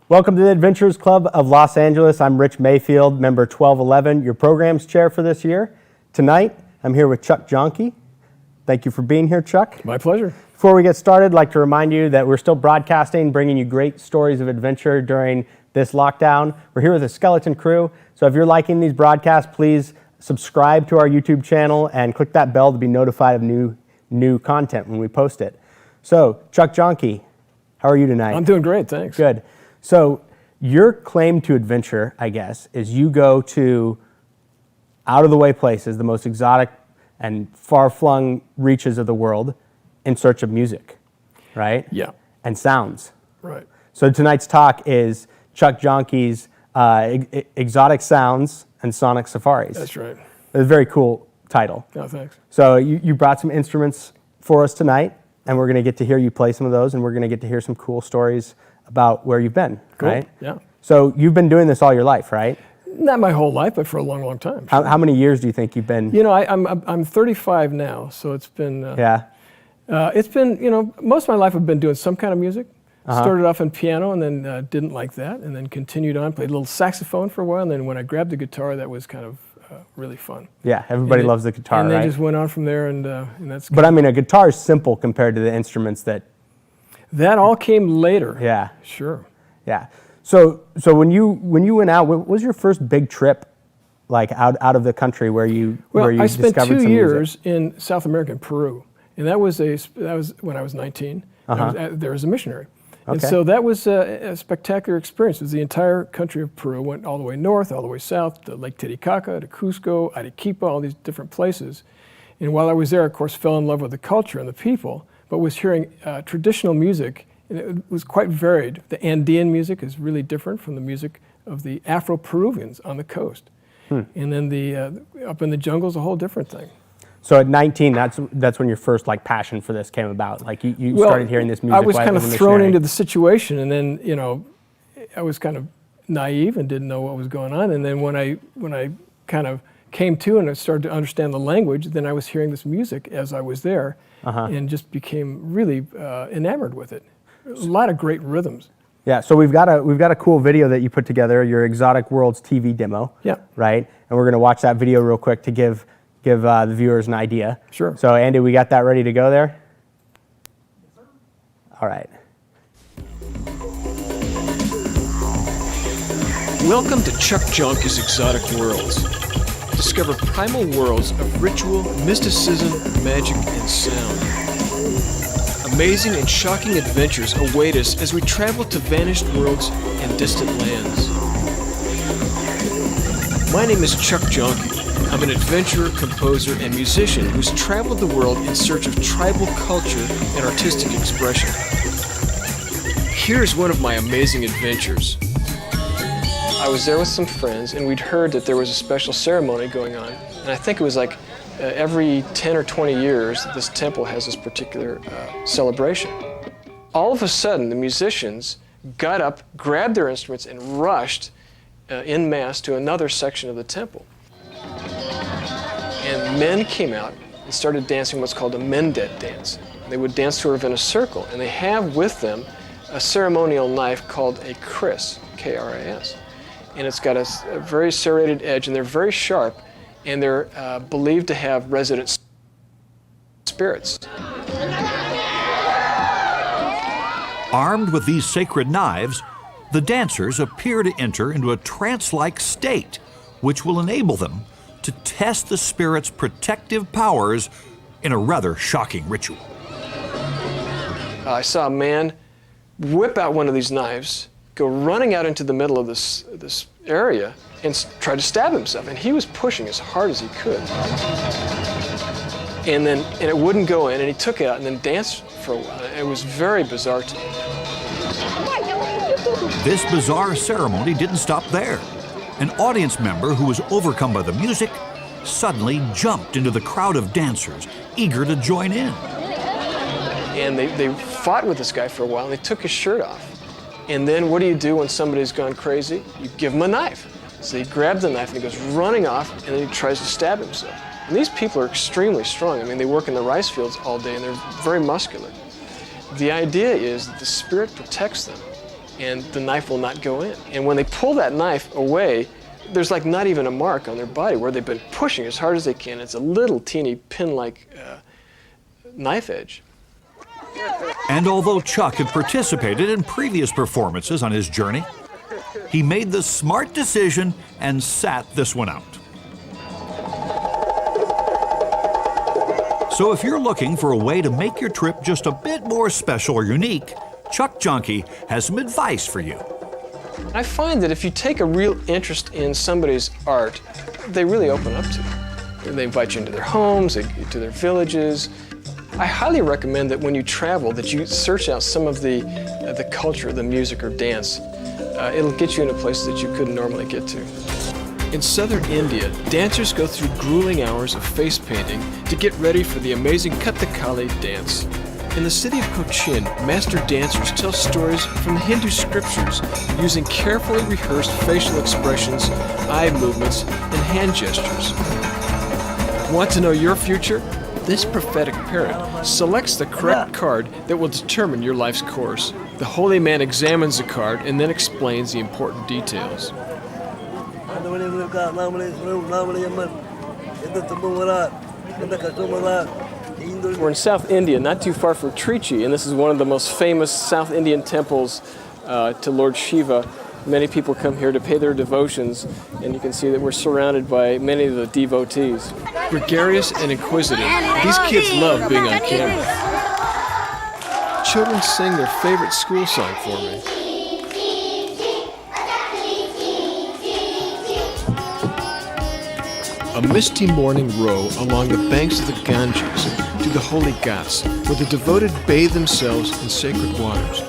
Welcome to the Adventurers Club of Los Angeles. I'm Rich Mayfield, member 1211, your programs chair for this year. Tonight, I'm here with Chuck Jonkey. Thank you for being here, Chuck. My pleasure. Before we get started, I'd like to remind you that we're still broadcasting, bringing you great stories of adventure during this lockdown. We're here with a skeleton crew, so if you're liking these broadcasts, please subscribe to our YouTube channel and click that bell to be notified of new content when we post it. So, Chuck Jonkey, how are you tonight? I'm doing great, thanks. Good. So your claim to adventure, I guess, is you go to out-of-the-way places, the most exotic and far-flung reaches of the world in search of music, right? Yeah. And sounds. Right. So tonight's talk is Chuck Jonkey's Exotic Sounds and Sonic Safaris. That's right. It's a very cool title. No, thanks. So you brought some instruments for us tonight, and we're going to get to hear you play some of those, and we're going to get to hear some cool stories about where you've been, Cool. right? Yeah. So you've been doing this all your life, right? Not my whole life, but for a long, long time. How many years do you think you've been? You know, I'm 35 now, so it's been it's been, you know, most of my life I've been doing some kind of music. Started off in piano and then didn't like that, and then continued on, played a little saxophone for a while, and then when I grabbed the guitar, that was kind of really fun. Yeah, everybody loves the guitar, and right? And then just went on from there, and that's. But I mean, a guitar is simple compared to the instruments that. That all came later. Yeah. Sure. Yeah. So when you went out, what was your first big trip, like out of the country where you I spent discovered 2 years music? in South America, in Peru, and that was when I was 19. I was there as a missionary, and so that was a spectacular experience. It was the entire country of Peru, went all the way north, all the way south, to Lake Titicaca, to Cusco, Arequipa, all these different places. And while I was there, of course, fell in love with the culture and the people, but was hearing traditional music, and it was quite varied. The Andean music is really different from the music of the Afro-Peruvians on the coast. And then the up in the jungle is a whole different thing. So at 19, that's when your first like passion for this came about. Like you started hearing this music. I was while kind of as a thrown missionary. into the situation, and then I was kind of naive and didn't know what was going on. And then when I kind of came to and I started to understand the language, then I was hearing this music as I was there, and just became really enamored with it. A lot of great rhythms. Yeah, so we've got a cool video that you put together, your Exotic Worlds TV demo. Yeah. Right, and we're gonna watch that video real quick to give the viewers an idea. Sure. So Andy, we got that ready to go there? All right. Welcome to Chuck Jonkey's Exotic Worlds. Discover primal worlds of ritual, mysticism, magic, and sound. Amazing and shocking adventures await us as we travel to vanished worlds and distant lands. My name is Chuck Jonkey. I'm an adventurer, composer, and musician who's traveled the world in search of tribal culture and artistic expression. Here's one of my amazing adventures. I was there with some friends, and we'd heard that there was a special ceremony going on. And I think it was like every 10 or 20 years, this temple has this particular celebration. All of a sudden, the musicians got up, grabbed their instruments, and rushed en masse to another section of the temple. And men came out and started dancing what's called a mendet dance. They would dance sort of in a circle, and they have with them a ceremonial knife called a kris, K-R-I-S. And it's got a very serrated edge, and they're very sharp, and they're believed to have resident spirits. Armed with these sacred knives, the dancers appear to enter into a trance-like state, which will enable them to test the spirit's protective powers in a rather shocking ritual. I saw a man whip out one of these knives, go running out into the middle of this area, and try to stab himself. And he was pushing as hard as he could. And it wouldn't go in, and he took it out and then danced for a while. It was very bizarre to me. This bizarre ceremony didn't stop there. An audience member who was overcome by the music suddenly jumped into the crowd of dancers, eager to join in. And they fought with this guy for a while, and they took his shirt off. And then what do you do when somebody's gone crazy? You give him a knife. So he grabs the knife and he goes running off, and then he tries to stab himself. And these people are extremely strong. I mean, they work in the rice fields all day, and they're very muscular. The idea is that the spirit protects them, and the knife will not go in. And when they pull that knife away, there's like not even a mark on their body where they've been pushing as hard as they can. It's a little teeny pin-like knife edge. And although Chuck had participated in previous performances on his journey, he made the smart decision and sat this one out. So if you're looking for a way to make your trip just a bit more special or unique, Chuck Jonkey has some advice for you. I find that if you take a real interest in somebody's art, they really open up to you. They invite you into their homes, to their villages. I highly recommend that when you travel that you search out some of the culture, the music or dance. It'll get you into places that you couldn't normally get to. In southern India, dancers go through grueling hours of face painting to get ready for the amazing Kathakali dance. In the city of Cochin, master dancers tell stories from the Hindu scriptures using carefully rehearsed facial expressions, eye movements, and hand gestures. Want to know your future? This prophetic parrot selects the correct card that will determine your life's course. The holy man examines the card and then explains the important details. We're in South India, not too far from Trichy, and this is one of the most famous South Indian temples to Lord Shiva. Many people come here to pay their devotions, and you can see that we're surrounded by many of the devotees. Gregarious and inquisitive, these kids love being on camera. Children sing their favorite school song for me. A misty morning row along the banks of the Ganges to the holy Ghats, where the devoted bathe themselves in sacred waters.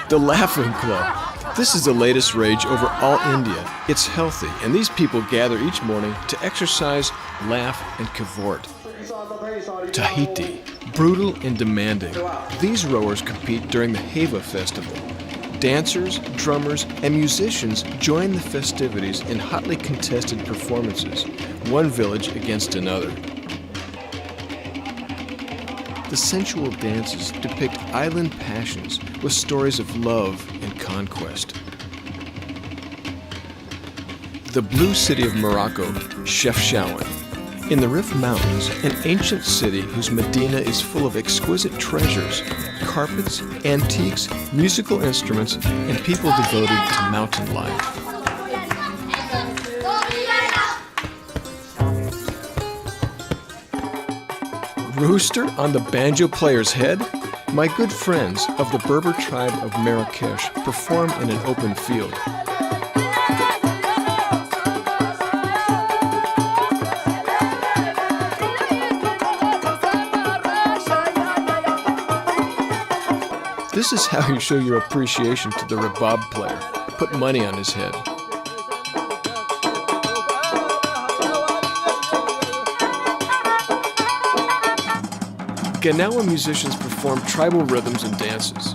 The Laughing Club. This is the latest rage over all India. It's healthy, and these people gather each morning to exercise, laugh, and cavort. Tahiti. Brutal and demanding. These rowers compete during the Heva festival. Dancers, drummers, and musicians join the festivities in hotly contested performances, one village against another. The sensual dances depict island passions with stories of love and conquest. The blue city of Morocco, Chefchaouen. In the Rif Mountains, an ancient city whose Medina is full of exquisite treasures, carpets, antiques, musical instruments, and people devoted to mountain life. Rooster on the banjo player's head? My good friends of the Berber tribe of Marrakesh perform in an open field. This is how you show your appreciation to the rebab player. Put money on his head. Ganawa musicians perform tribal rhythms and dances.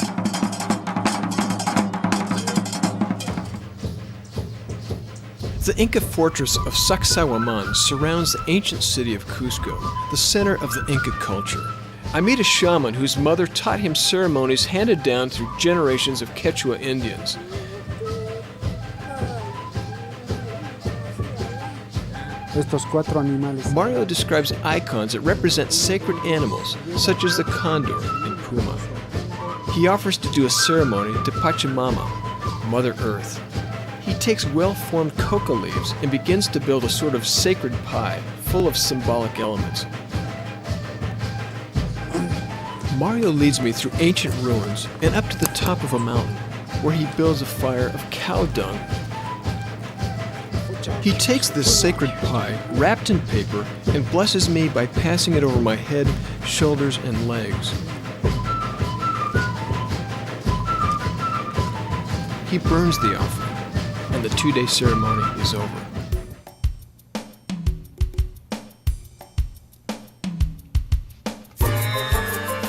The Inca fortress of Sacsayhuaman surrounds the ancient city of Cusco, the center of the Inca culture. I meet a shaman whose mother taught him ceremonies handed down through generations of Quechua Indians. Mario describes icons that represent sacred animals, such as the condor and puma. He offers to do a ceremony to Pachamama, Mother Earth. He takes well-formed coca leaves and begins to build a sort of sacred pie full of symbolic elements. Mario leads me through ancient ruins and up to the top of a mountain, where he builds a fire of cow dung. He takes this sacred pie, wrapped in paper, and blesses me by passing it over my head, shoulders, and legs. He burns the offering, and the 2-day ceremony is over.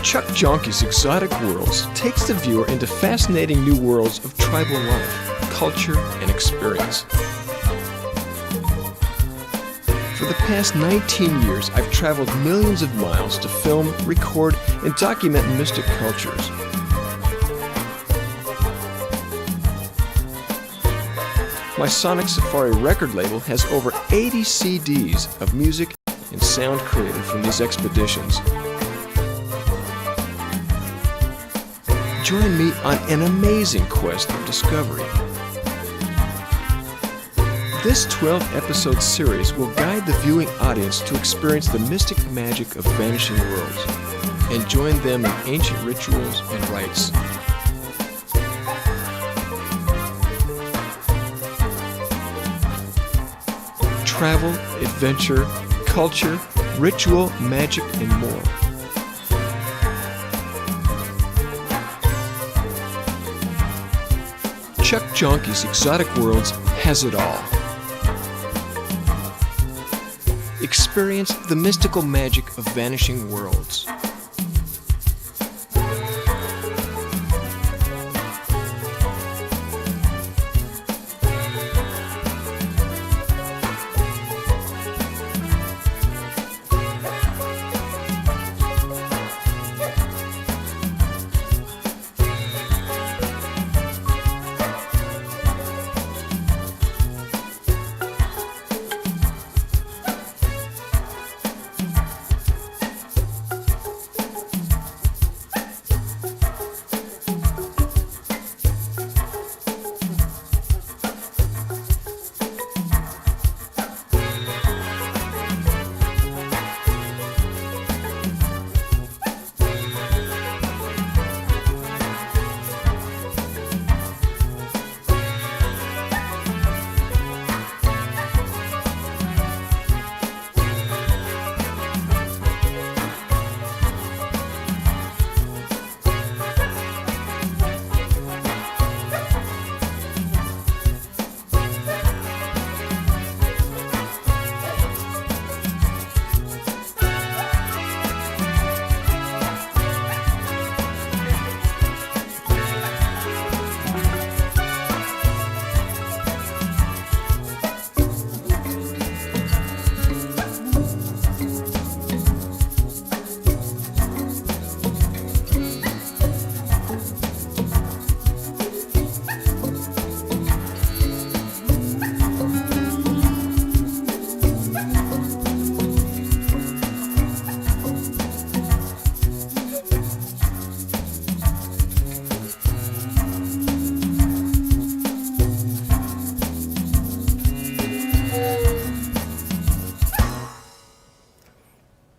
Chuck Jonkey's Exotic Worlds takes the viewer into fascinating new worlds of tribal life, culture, and experience. For the past 19 years, I've traveled millions of miles to film, record, and document mystic cultures. My Sonic Safari record label has over 80 CDs of music and sound created from these expeditions. Join me on an amazing quest of discovery. This 12-episode series will guide the viewing audience to experience the mystic magic of vanishing worlds and join them in ancient rituals and rites. Travel, adventure, culture, ritual, magic, and more. Chuck Jonkey's Exotic Worlds has it all. Experience the mystical magic of vanishing worlds.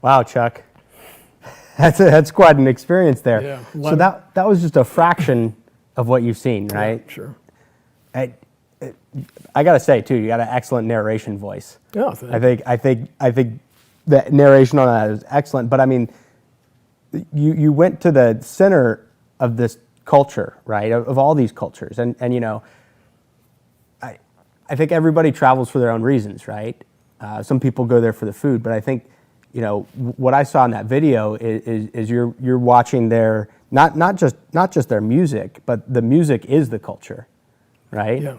Wow, Chuck. That's quite an experience there. Yeah. So that was just a fraction of what you've seen, right? Yeah, sure. I got to say too, you got an excellent narration voice. Oh, I think the narration on that is excellent. But I mean, you went to the center of this culture, right? Of all these cultures, and you know, I think everybody travels for their own reasons, right? Some people go there for the food, but I think, you know, what I saw in that video is you're watching their not just their music, but the music is the culture, right? Yeah.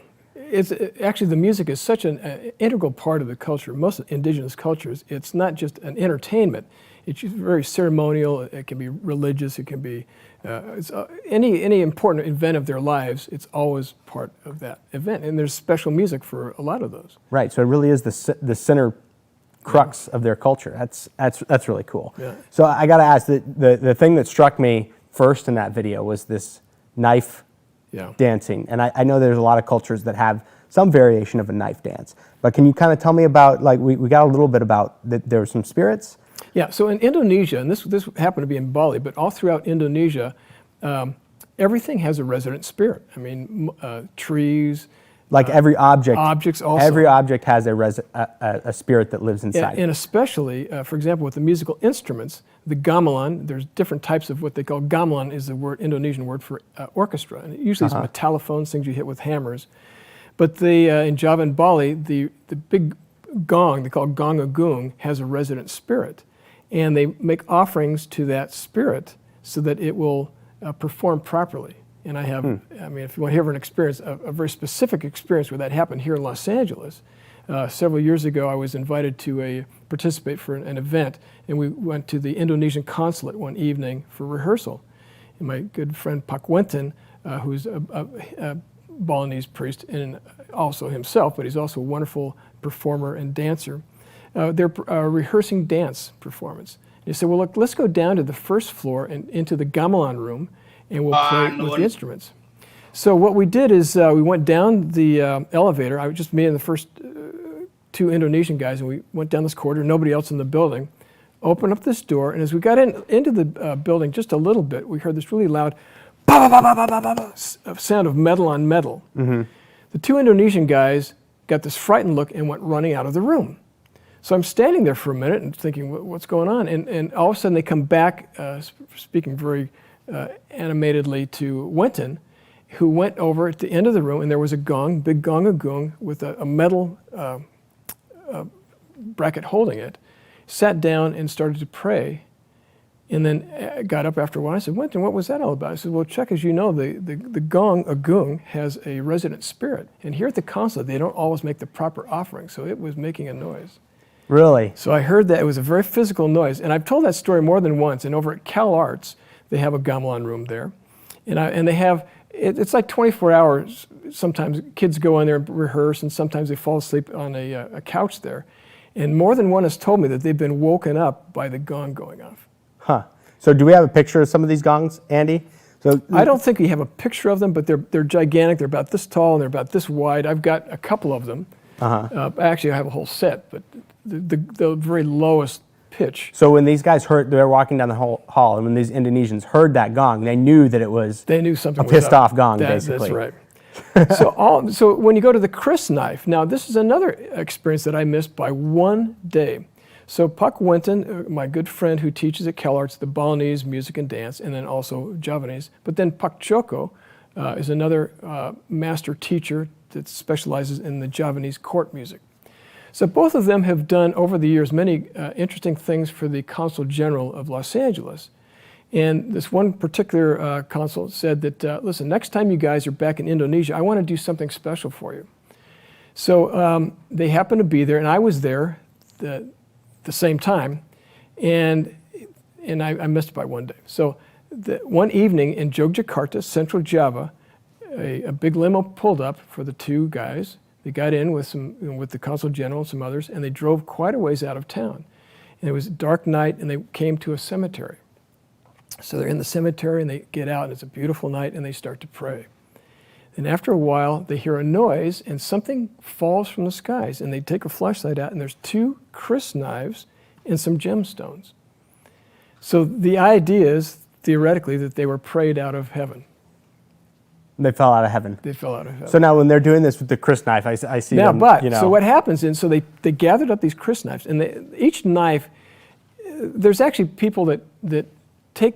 Actually, the music is such an integral part of the culture. Most indigenous cultures, it's not just an entertainment. It's very ceremonial. It can be religious. It can be any important event of their lives. It's always part of that event, and there's special music for a lot of those. Right. So it really is the center crux of their culture. That's really cool. Yeah. So I got to ask, the thing that struck me first in that video was this knife dancing. And I know there's a lot of cultures that have some variation of a knife dance. But can you kind of tell me about, like, we got a little bit about that there were some spirits? Yeah, so in Indonesia, and this happened to be in Bali, but all throughout Indonesia, everything has a resident spirit. I mean, trees. Like every object. Objects also. Every object has a spirit that lives inside. And especially, for example, with the musical instruments, the gamelan, there's different types of what they call gamelan is the Indonesian word for orchestra. And usually it's metallophones, things you hit with hammers. But in Java and Bali, the big gong, they call gong agung, has a resident spirit. And they make offerings to that spirit so that it will perform properly. And I have, I mean, if you want to hear an experience, a very specific experience where that happened here in Los Angeles. Several years ago, I was invited to participate for an event, and we went to the Indonesian consulate one evening for rehearsal. And my good friend Pak Wenton, who's Balinese priest and also himself, but he's also a wonderful performer and dancer. They're rehearsing dance performance. He said, well, look, let's go down to the first floor and into the gamelan room, and we'll play with the instruments. So what we did is we went down the elevator. I was just me and the first two Indonesian guys, and we went down this corridor, nobody else in the building, opened up this door, and as we got into the building just a little bit, we heard this really loud sound of metal on metal. Mm-hmm. The two Indonesian guys got this frightened look and went running out of the room. So I'm standing there for a minute and thinking, what's going on? And all of a sudden they come back, speaking very animatedly to Wenton, who went over at the end of the room, and there was a gong, big gong agung, with a metal bracket holding it, sat down and started to pray, and then got up after a while. I said, Wenton, what was that all about? I said, well, Chuck, as you know, the gong agung has a resident spirit, and here at the consulate, they don't always make the proper offering, so it was making a noise. Really? So I heard that it was a very physical noise, and I've told that story more than once. And over at Cal Arts, they have a gamelan room there, and they have it's like 24 hours. Sometimes kids go in there and rehearse, and sometimes they fall asleep on a couch there. And more than one has told me that they've been woken up by the gong going off. Huh. So do we have a picture of some of these gongs, Andy? So I don't think we have a picture of them, but they're gigantic. They're about this tall and they're about this wide. I've got a couple of them. Actually, I have a whole set, but the very lowest pitch. So when these guys heard, they were walking down the hall, and when these Indonesians heard that gong, they knew that it was they knew something a pissed off gong, That's basically. right. So when you go to the Chris knife, now this is another experience that I missed by one day. So Puck Wenton, my good friend who teaches at Cal Arts the Balinese music and dance, and then also Javanese, but then Puck Choco is another master teacher that specializes in the Javanese court music. So both of them have done over the years many interesting things for the Consul General of Los Angeles. And this one particular consul said that, listen, next time you guys are back in Indonesia, I want to do something special for you. So they happened to be there, and I was there the same time, and I missed it by one day. So one evening in Yogyakarta, Central Java, a big limo pulled up for the two guys. They got in with the consul general and some others, and they drove quite a ways out of town. And it was a dark night, and they came to a cemetery. So they're in the cemetery, and they get out, and it's a beautiful night, and they start to pray. And after a while, they hear a noise, and something falls from the skies, and they take a flashlight out, and there's two Chris knives and some gemstones. So the idea is, theoretically, that they were prayed out of heaven. They fell out of heaven. They fell out of heaven. So now when they're doing this with the Chris knife, I see now, them, so what happens is, so they gathered up these Chris knives, and each knife, there's actually people that take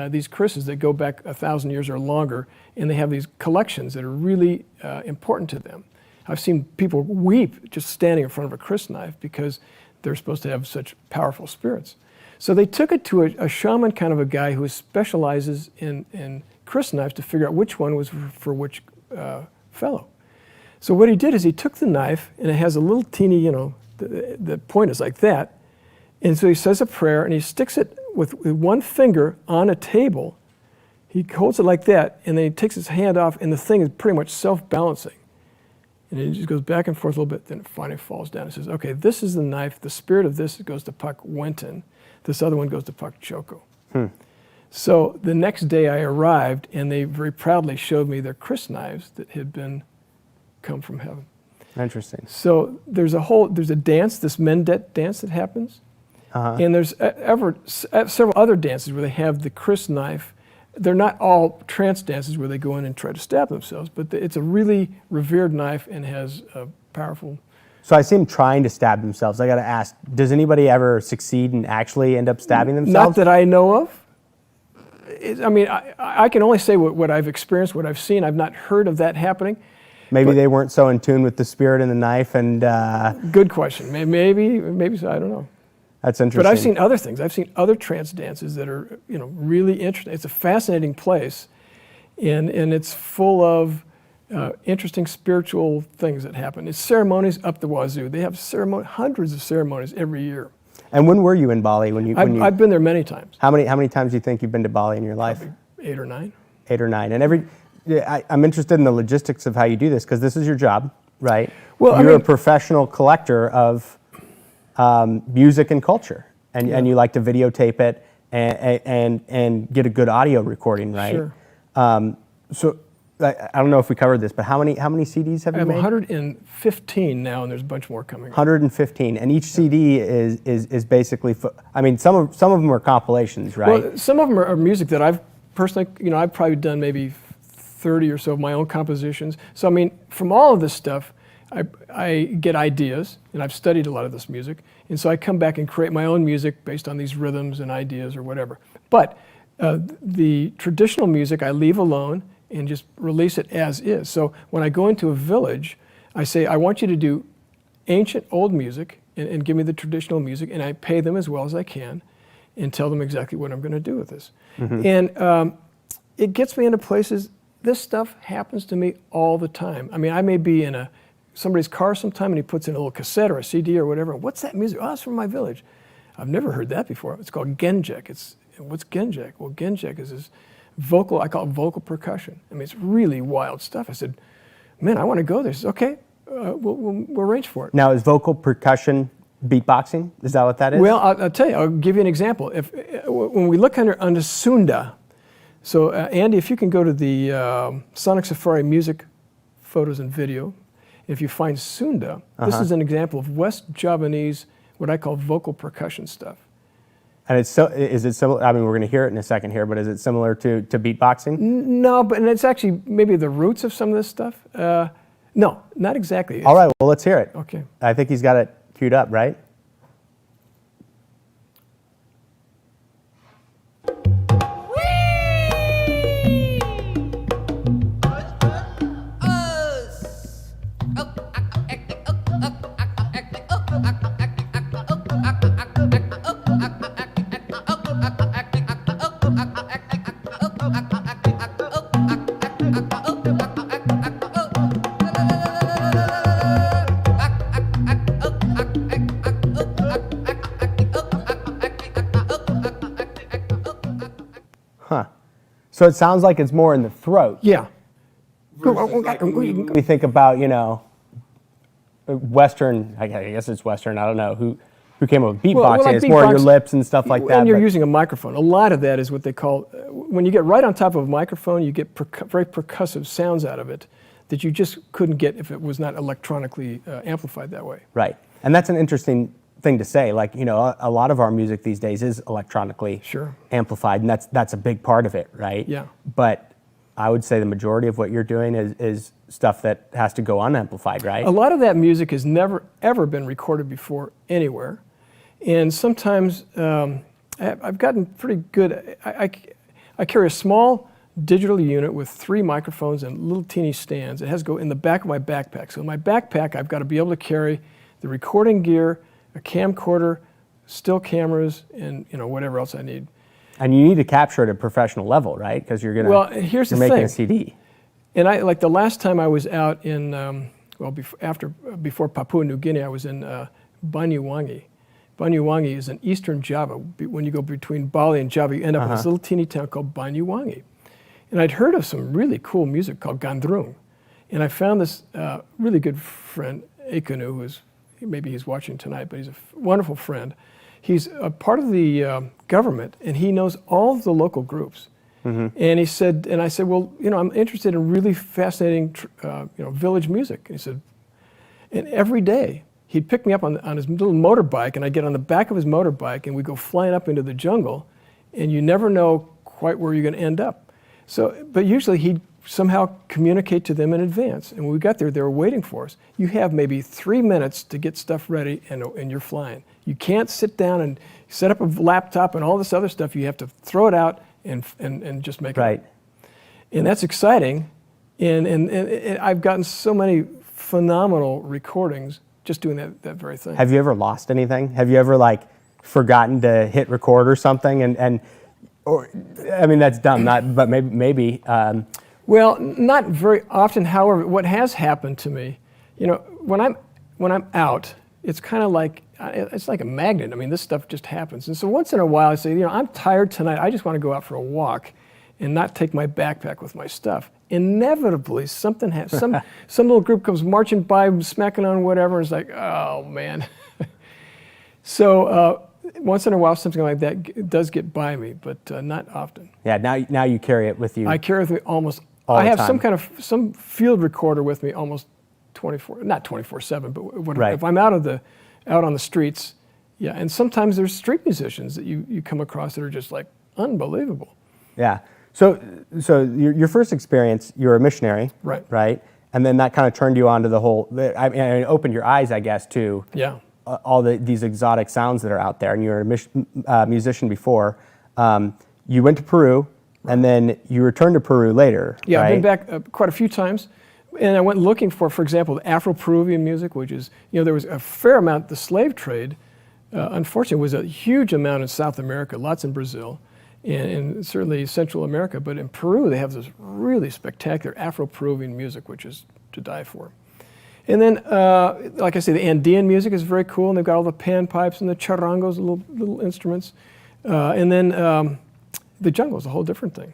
these Chris's that go back 1,000 years or longer, and they have these collections that are really important to them. I've seen people weep just standing in front of a Chris knife because they're supposed to have such powerful spirits. So they took it to a shaman kind of a guy who specializes in Chris knives to figure out which one was for which fellow. So what he did is he took the knife, and it has a little teeny, the point is like that, and so he says a prayer, and he sticks it with one finger on a table. He holds it like that, and then he takes his hand off, and the thing is pretty much self-balancing. And it just goes back and forth a little bit, then it finally falls down and says, okay, this is the knife. The spirit of this goes to Puck Wenton. This other one goes to Puck Choco. So the next day I arrived, and they very proudly showed me their Chris knives that had come from heaven. Interesting. So there's a dance, this Mendet dance that happens. And there's several other dances where they have the Chris knife. They're not all trance dances where they go in and try to stab themselves, but it's a really revered knife and has a powerful... So I see them trying to stab themselves. I got to ask, does anybody ever succeed and actually end up stabbing themselves? Not that I know of. I can only say what I've experienced, what I've seen. I've not heard of that happening. Maybe they weren't so in tune with the spirit and the knife, and... Good question. Maybe so, I don't know. That's interesting. But I've seen other things. I've seen other trance dances that are, really interesting. It's a fascinating place, and it's full of interesting spiritual things that happen. It's ceremonies up the wazoo. They have hundreds of ceremonies every year. And when were you in Bali? I've been there many times. How many times do you think you've been to Bali in your life? Probably 8 or 9. 8 or 9. And I'm interested in the logistics of how you do this, because this is your job, right? Well, you're a professional collector of music and culture, and you like to videotape it and get a good audio recording, right? Sure. So I don't know if we covered this, but how many CDs have you made? I have 115 now, and there's a bunch more coming. 115, and each CD is basically. I mean, some of them are compilations, right? Well, some of them are music that I've personally, I've probably done maybe 30 or so of my own compositions. So I mean, from all of this stuff, I get ideas, and I've studied a lot of this music, and so I come back and create my own music based on these rhythms and ideas or whatever. But the traditional music I leave alone and just release it as is. So when I go into a village, I say, I want you to do ancient old music and give me the traditional music, and I pay them as well as I can and tell them exactly what I'm going to do with this. Mm-hmm. And it gets me into places. This stuff happens to me all the time. I mean, I may be in somebody's car sometime, and he puts in a little cassette or a CD or whatever. What's that music? Oh, it's from my village. I've never heard that before. It's called genjek. What's genjek? Well, genjek is this vocal, I call it vocal percussion. I mean, it's really wild stuff. I said, man, I want to go there. He says, okay, we'll arrange for it. Now, is vocal percussion beatboxing? Is that what that is? Well, I'll tell you. I'll give you an example. When we look under Sunda, so Andy, if you can go to the Sonic Safari music photos and video, if you find Sunda, this is an example of West Javanese, what I call vocal percussion stuff. And is it similar? I mean, we're going to hear it in a second here, but is it similar to beatboxing? No, and it's actually maybe the roots of some of this stuff. No, not exactly. All right, well, let's hear it. Okay. I think he's got it queued up, right? Huh. So it sounds like it's more in the throat. Yeah. We think about, Western, I guess it's Western, I don't know, who came up with beatboxing. Well, like it's more your lips and stuff like that. And you're using a microphone. A lot of that is what they call, when you get right on top of a microphone, you get very percussive sounds out of it that you just couldn't get if it was not electronically amplified that way. Right. And that's an interesting thing to say. Like, a lot of our music these days is electronically amplified, and that's a big part of it, right? Yeah. But I would say the majority of what you're doing is stuff that has to go unamplified, right? A lot of that music has never, ever been recorded before anywhere. And sometimes I've gotten pretty good. I carry a small digital unit with 3 microphones and little teeny stands. It has to go in the back of my backpack. So in my backpack, I've got to be able to carry the recording gear, a camcorder, still cameras, and whatever else I need. And you need to capture it at a professional level, right? Because you're here's making a CD. And like the last time I was out in before Papua New Guinea, I was in Banyuwangi. Banyuwangi is in eastern Java. When you go between Bali and Java, you end up in this little teeny town called Banyuwangi. And I'd heard of some really cool music called Gandrung. And I found this really good friend, Ekunu, maybe he's watching tonight, but he's a wonderful friend. He's a part of the government, and he knows all of the local groups. Mm-hmm. And I said, well, I'm interested in really fascinating, village music. And he said, and every day he'd pick me up on his little motorbike, and I'd get on the back of his motorbike, and we'd go flying up into the jungle, and you never know quite where you're going to end up. So, but usually he'd somehow communicate to them in advance. And when we got there, they were waiting for us. You have maybe 3 minutes to get stuff ready, and you're flying. You can't sit down and set up a laptop and all this other stuff. You have to throw it out and just make it. Right. And that's exciting. And I've gotten so many phenomenal recordings just doing that very thing. Have you ever lost anything? Have you ever forgotten to hit record or something? Or I mean, that's dumb. But maybe. Well, not very often. However, what has happened to me, when I'm out, it's kind of like it's like a magnet. I mean, this stuff just happens. And so once in a while, I say, I'm tired tonight. I just want to go out for a walk, and not take my backpack with my stuff. Inevitably, something some little group comes marching by, smacking on whatever, and it's like, oh man. So once in a while, something like that does get by me, but not often. Yeah, now you carry it with you. I carry it with me almost. All the I have time. some field recorder with me almost 24/7, but Right. if I'm out on the streets, yeah. And sometimes there's street musicians that you come across that are just like unbelievable. Yeah. So your first experience, you were a missionary, Right. Right, and then that kind of turned you on to the whole. I mean, it opened your eyes, I guess, to Yeah. all these exotic sounds that are out there. And you were a musician before. You went to Peru, and then you returned to Peru later. Yeah, right? I've been back quite a few times, and I went looking for example, the Afro-Peruvian music, which is, there was a fair amount. The slave trade, unfortunately, was a huge amount in South America, lots in Brazil, and certainly Central America. But in Peru, they have this really spectacular Afro-Peruvian music, which is to die for. And then, like I say, the Andean music is very cool, and they've got all the panpipes and the charangos, little instruments. And then the jungle is a whole different thing.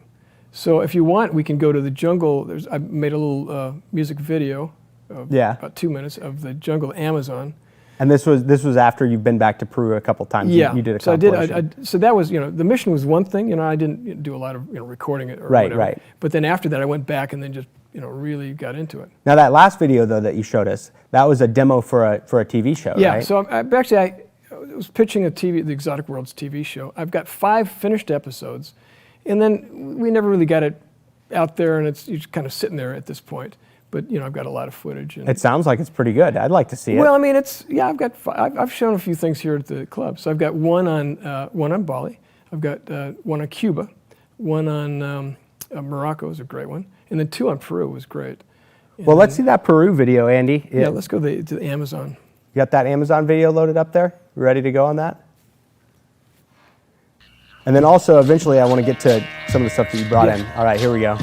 So if you want, we can go to the jungle. I made a little music video, about 2 minutes, of the jungle Amazon. And this was after you've been back to Peru a couple times. Yeah, You did a so compilation. so that was, the mission was one thing. I didn't do a lot of recording it or Right, whatever. right. But then after that, I went back and then just really got into it. Now that last video though that you showed us, that was a demo for a TV show, Yeah. right? So I was pitching the Exotic Worlds TV show. I've got 5 finished episodes, and then we never really got it out there, and it's just kind of sitting there at this point. But I've got a lot of footage. And, It sounds like it's pretty good. I'd like to see it. well, I mean, I've shown a few things here at the club. So I've got one on Bali. I've got one on Cuba. One on Morocco is a great one, and then 2 on Peru was great. Well, let's see that Peru video, Andy. Yeah, let's go to the Amazon. You got that Amazon video loaded up there? Ready to go on that? And then also, eventually, I want to get to some of the stuff that you brought in. All right, here we go.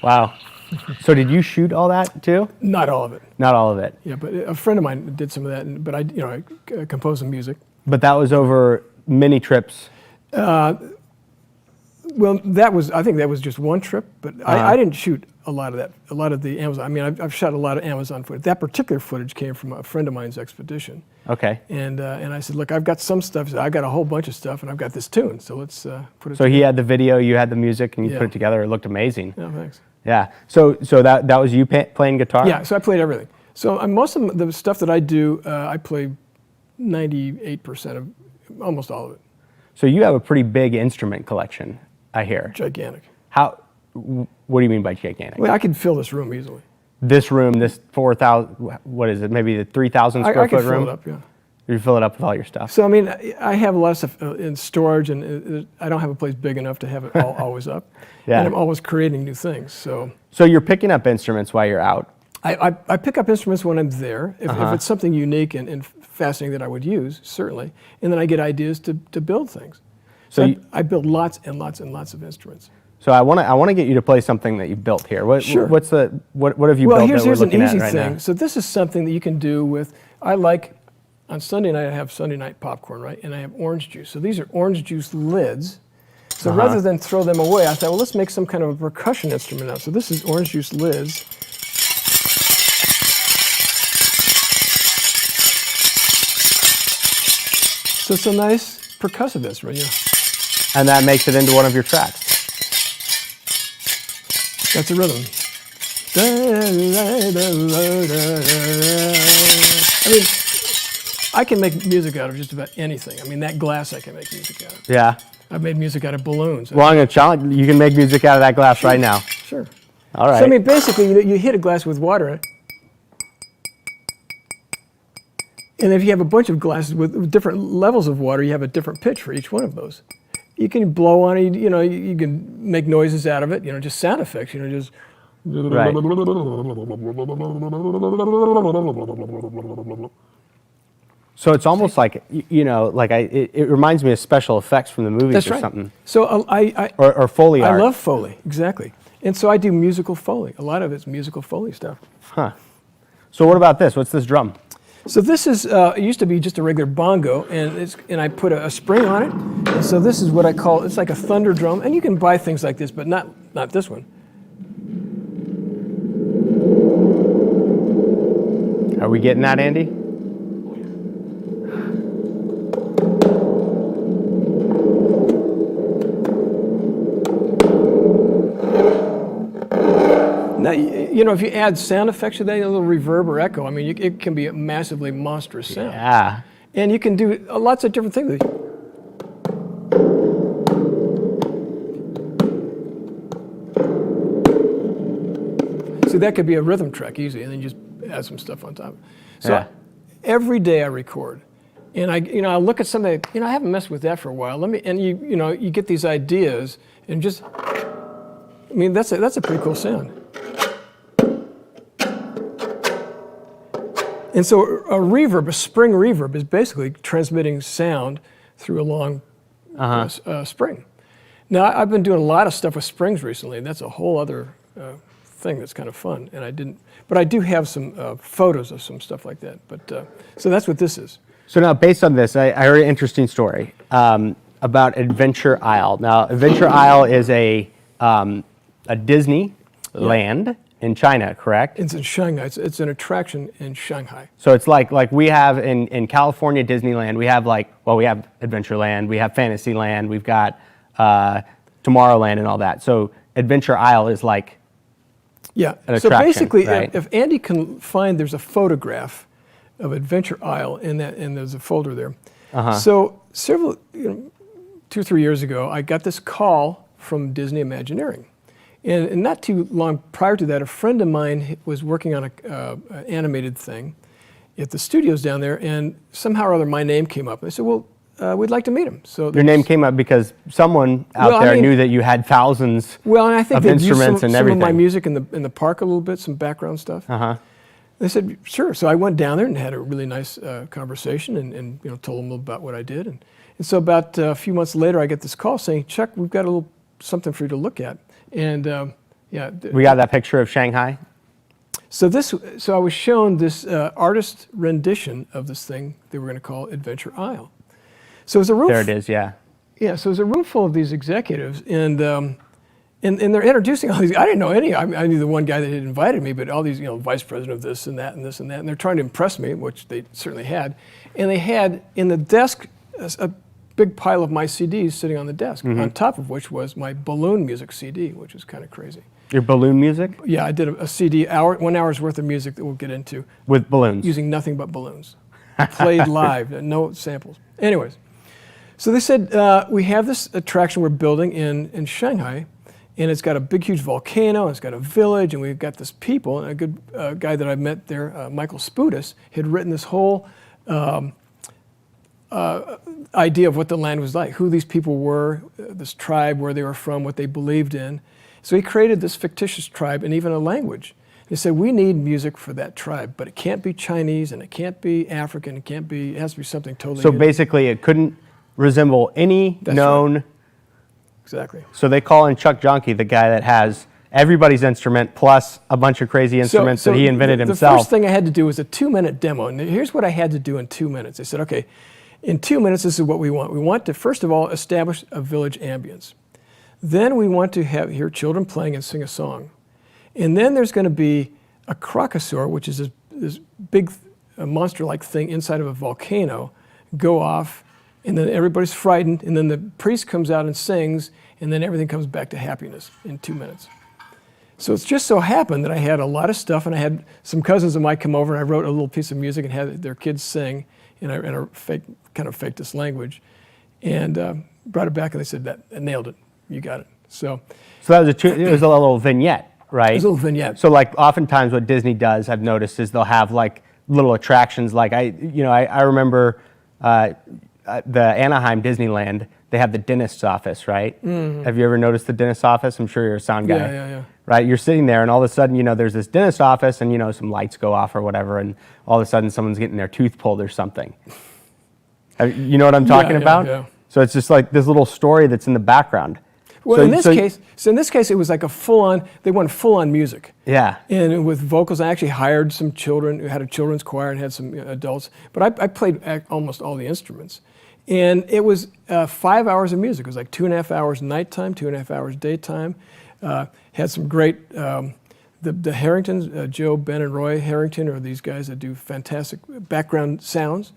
Wow. So did you shoot all that too? Not all of it. Not all of it. Yeah, but a friend of mine did some of that. But I composed some music. But that was over many trips. Well, I think that was just one trip, but I didn't shoot a lot of that. A lot of the Amazon. I mean, I've shot a lot of Amazon footage. That particular footage came from a friend of mine's expedition. Okay. And I said, look, I've got some stuff. I've got a whole bunch of stuff, and I've got this tune. So let's put it. So together. he had the video, you had the music, and you Yeah. put it together. It looked amazing. Yeah, thanks. Yeah. So that was you playing guitar? Yeah. So I played everything. So most of the stuff that I do, I play 98% of, almost all of it. So you have a pretty big instrument collection, I hear. Gigantic. What do you mean by gigantic? Well, I could fill this room easily. This room, this 4,000, what is it, maybe the 3,000 square I could foot room? fill it up, yeah. You fill it up with all your stuff. So, I mean, I have a lot of stuff in storage, and I don't have a place big enough to have it always up. Yeah. And I'm always creating new things. So you're picking up instruments while you're out? I pick up instruments when I'm there. If it's something unique and fascinating that I would use, certainly. And then I get ideas to build things. So I build lots and lots and lots of instruments. So I want to get you to play something that you've built here. Sure. What have you Well, built here's that we're an looking easy at right thing. now? So this is something that you can do with, on Sunday night I have Sunday night popcorn, right? And I have orange juice. So these are orange juice lids. So rather than throw them away, I thought, well, let's make some kind of a percussion instrument now. So this is orange juice lids. So it's a nice percussive instrument, yeah. And that makes it into one of your tracks. That's a rhythm. I mean, I can make music out of just about anything. I mean, that glass I can make music out of. Yeah. I've made music out of balloons. Well, I'm going to challenge you. Can make music out of that glass right now. Sure. All right. So, I mean, basically, you hit a glass with water in it. And if you have a bunch of glasses with different levels of water, you have a different pitch for each one of those. You can blow on it, you can make noises out of it, just sound effects, just. Right. So it's almost like, it reminds me of special effects from the movies That's or right. something. So Or Foley art. I love Foley, exactly. And so I do musical Foley. A lot of it's musical Foley stuff. Huh. So what about this? What's this drum? So this is, it used to be just a regular bongo, and I put a spring on it. And so this is what I call, it's like a thunder drum. And you can buy things like this, but not this one. Are we getting that, Andy? Now, you know, if you add sound effects to that, a little reverb or echo, I mean, it can be a massively monstrous sound. Yeah. And you can do lots of different things. See, that could be a rhythm track easy, and then you just add some stuff on top. So Yeah. every day I record, and I look at something. I haven't messed with that for a while. You get these ideas, and just, I mean, that's a pretty cool sound. And so a reverb, a spring reverb, is basically transmitting sound through a long spring. Now, I've been doing a lot of stuff with springs recently, and that's a whole other thing that's kind of fun. But I do have some photos of some stuff like that. But so that's what this is. So now, based on this, I heard an interesting story about Adventure Isle. Now, Adventure Isle is a Disney land in China, correct? It's in Shanghai. It's an attraction in Shanghai. So it's like we have in California, Disneyland, we have we have Adventureland, we have Fantasyland, we've got Tomorrowland and all that. So Adventure Isle is like an attraction, so basically, right? if Andy can find, there's a photograph of Adventure Isle and there's a folder there. So several, 2 or 3 years ago, I got this call from Disney Imagineering. And not too long prior to that, a friend of mine was working on an animated thing at the studios down there, and somehow or other my name came up. And they said, well, we'd like to meet him. So Your name came up because someone out there knew that you had thousands and I think of they'd used instruments and everything. some of my music in the park a little bit, some background stuff. They said, sure. So I went down there and had a really nice conversation and told them about what I did. And so about a few months later, I get this call saying, Chuck, we've got a little something for you to look at. And we got that picture of Shanghai. So I was shown this artist rendition of this thing they were going to call Adventure Isle. So it was a room. There it is, yeah. Yeah, so it was a room full of these executives, and they're introducing all these. I didn't know any. I knew the one guy that had invited me, but all these, vice president of this and that and this and that, and they're trying to impress me, which they certainly had. And they had in the desk a big pile of my CDs sitting on the desk, on top of which was my balloon music CD, which is kind of crazy. Your balloon music? Yeah, I did a CD, 1 hour's worth of music that we'll get into. With balloons? Using nothing but balloons. Played live, no samples. Anyways, so they said, we have this attraction we're building in Shanghai, and it's got a big, huge volcano, and it's got a village, and we've got this people, and a good guy that I met there, Michael Spudis, had written this whole idea of what the land was like, who these people were, this tribe, where they were from, what they believed in. So he created this fictitious tribe and even a language. He said, we need music for that tribe, but it can't be Chinese and it can't be African, it has to be something totally So new. basically it couldn't resemble any known... Right. Exactly. So they call in Chuck Jonkey the guy that has everybody's instrument plus a bunch of crazy instruments that he invented himself. The first thing I had to do was a 2-minute demo, and here's what I had to do in 2 minutes. They said, okay, in 2 minutes, this is what we want. We want to, first of all, establish a village ambience. Then we want to hear children playing and sing a song. And then there's going to be a crocosaur, which is this big monster-like thing inside of a volcano, go off, and then everybody's frightened, and then the priest comes out and sings, and then everything comes back to happiness in 2 minutes. So it's just so happened that I had a lot of stuff, and I had some cousins of mine come over, and I wrote a little piece of music and had their kids sing, and I kind of faked this language, and brought it back, and they said, that nailed it. You got it. So that was it was a little vignette, right? It was a little vignette. So like oftentimes what Disney does, I've noticed, is they'll have like little attractions. Like I remember the Anaheim Disneyland, they have the dentist's office, right? Mm-hmm. Have you ever noticed the dentist's office? I'm sure you're a sound guy. Yeah. Right? You're sitting there and all of a sudden, there's this dentist's office and, some lights go off or whatever, and all of a sudden someone's getting their tooth pulled or something. You know what I'm talking about? Yeah. So it's just like this little story that's in the background. Well, in this case, it was like they went full-on music. Yeah. And with vocals, I actually hired some children, who had a children's choir and had some adults, but I played almost all the instruments. And it was 5 hours of music. It was like 2.5 hours nighttime, 2.5 hours daytime. Had some great The Harringtons, Joe, Ben, and Roy Harrington are these guys that do fantastic background sounds.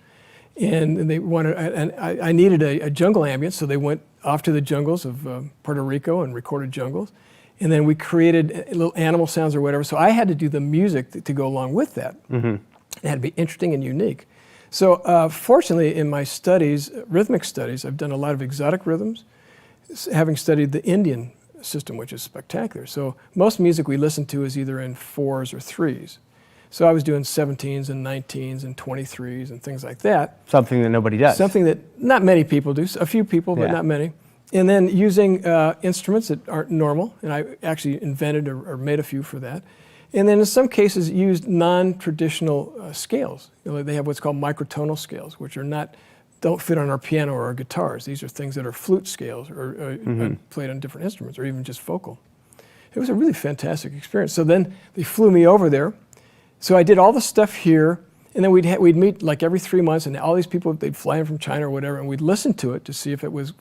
And they wanted, and I needed a jungle ambience, so they went off to the jungles of Puerto Rico and recorded jungles. And then we created little animal sounds or whatever. So I had to do the music to go along with that. Mm-hmm. It had to be interesting and unique. So fortunately, in my studies, rhythmic studies, I've done a lot of exotic rhythms, having studied the Indian system, which is spectacular. So most music we listen to is either in 4s or 3s. So I was doing 17s and 19s and 23s and things like that. Something that nobody does. Something that not many people do, a few people, but Yeah. not many. And then using instruments that aren't normal, and I actually invented or made a few for that. And then in some cases used non-traditional scales. They have what's called microtonal scales, which don't fit on our piano or our guitars. These are things that are flute scales or played on different instruments or even just vocal. It was a really fantastic experience. So then they flew me over there. So I did all the stuff here, and then we'd meet like every 3 months, and all these people, they'd fly in from China or whatever, and we'd listen to it to see if it was,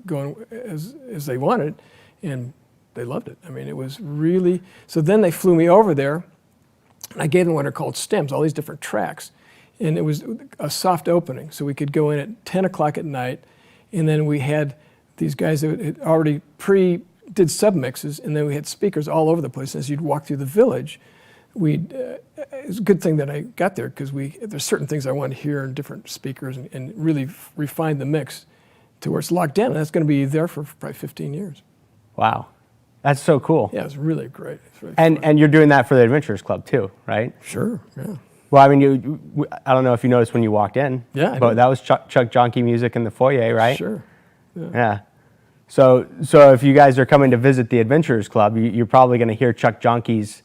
going as they wanted, and they loved it. I mean, it was really, so then they flew me over there, and I gave them what are called stems, all these different tracks, and it was a soft opening, so we could go in at 10 o'clock at night, and then we had these guys that had already did submixes, and then we had speakers all over the place. As you'd walk through the village, it's a good thing that I got there because there's certain things I want to hear in different speakers and really refine the mix to where it's locked down. And that's going to be there for probably 15 years. Wow. That's so cool. Yeah, it's really great. It's really And you're doing that for the Adventurers Club too, right? Sure, yeah. Well, I mean, I don't know if you noticed when you walked in. Yeah, I But did. that was Chuck Jonkey music in the foyer, right? Sure. Yeah. So if you guys are coming to visit the Adventurers Club, you're probably going to hear Chuck Jonkey's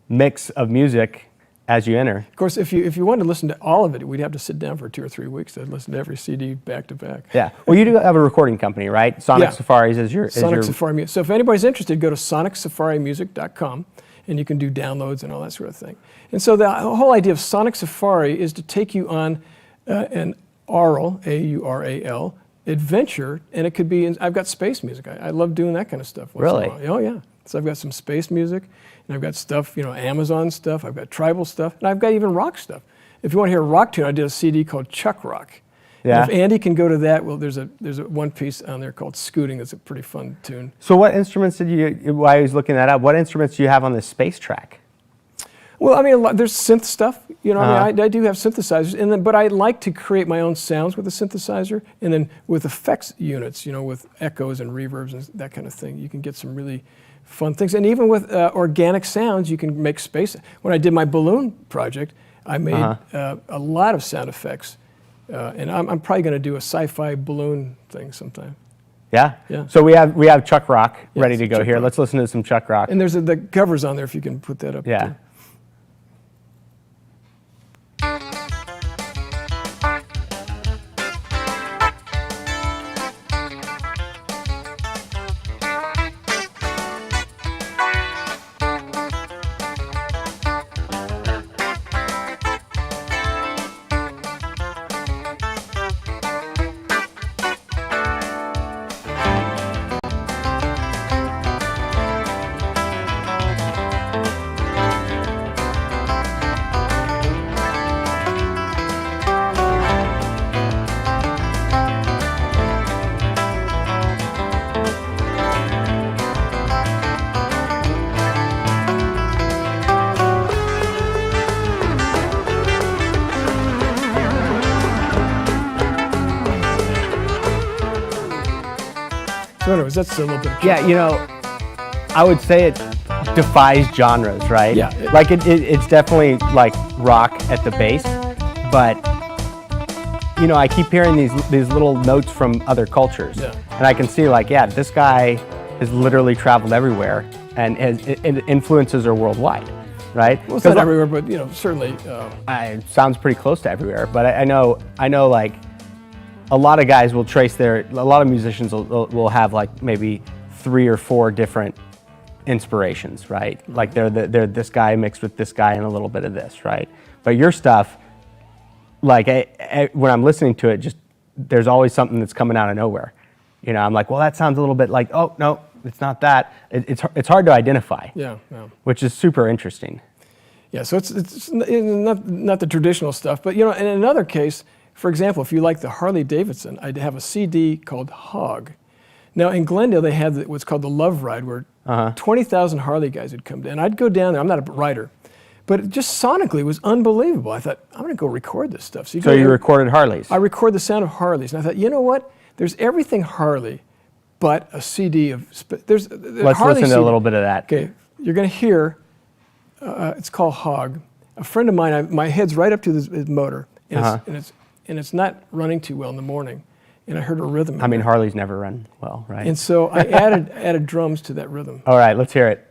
mix of music as you enter. Of course, if you wanted to listen to all of it, we'd have to sit down for 2 or 3 weeks to listen to every CD back to back. Yeah. Well, you do have a recording company, right? Sonic Yeah. Safaris is your... Sonic Safari Music. So if anybody's interested, go to sonicsafarimusic.com, and you can do downloads and all that sort of thing. And so the whole idea of Sonic Safari is to take you on an aural, A-U-R-A-L, adventure, and it could be, I've got space music. I love doing that kind of stuff. Once in a while. Oh, yeah. So I've got some space music, and I've got stuff, Amazon stuff, I've got tribal stuff, and I've got even rock stuff. If you want to hear a rock tune, I did a CD called Chuck Rock. Yeah. And if Andy can go to that, well, there's a one piece on there called Scooting that's a pretty fun tune. So what instruments while I was looking that up, what instruments do you have on this space track? Well, I mean, there's synth stuff. I do have synthesizers, but I like to create my own sounds with a synthesizer, and then with effects units, with echoes and reverbs and that kind of thing. You can get some really fun things, and even with organic sounds, you can make space. When I did my balloon project, I made a lot of sound effects, and I'm probably going to do a sci-fi balloon thing sometime. Yeah. Yeah. So we have Chuck Rock ready to go Chuck here. Rock. Let's listen to some Chuck Rock. And there's the covers on there if you can put that up. Yeah. Too. So anyways, that's a little bit of Yeah, I would say it defies genres, right? Yeah. Like it's definitely like rock at the base, but I keep hearing these little notes from other cultures, Yeah. and I can see this guy has literally traveled everywhere, and his influences are worldwide, right? Well, it's not everywhere, but certainly. It sounds pretty close to everywhere, but I know like a lot of guys will trace a lot of musicians will have like maybe 3 or 4 different inspirations, right? Like they're this guy mixed with this guy and a little bit of this, right? But your stuff, like when I'm listening to it, just there's always something that's coming out of nowhere. I'm like, well, that sounds a little bit like, oh no, it's not that. It's hard to identify. Yeah. Which is super interesting. Yeah, so it's not the traditional stuff, but in another case, for example, if you like the Harley Davidson, I'd have a CD called Hog. Now in Glendale, they had what's called the Love Ride, where 20,000 Harley guys would come down. And I'd go down there. I'm not a rider, but it just sonically was unbelievable. I thought, I'm going to go record this stuff. So you recorded Harleys? I record the sound of Harleys, and I thought, you know what? There's everything Harley, but a CD of Let's Harley listen to CD. a little bit of that. Okay, you're going to hear. It's called Hog. A friend of mine, my head's right up to his motor, and it's not running too well in the morning. And I heard a rhythm. I mean, Harleys never run well, right? And so I added drums to that rhythm. All right, let's hear it.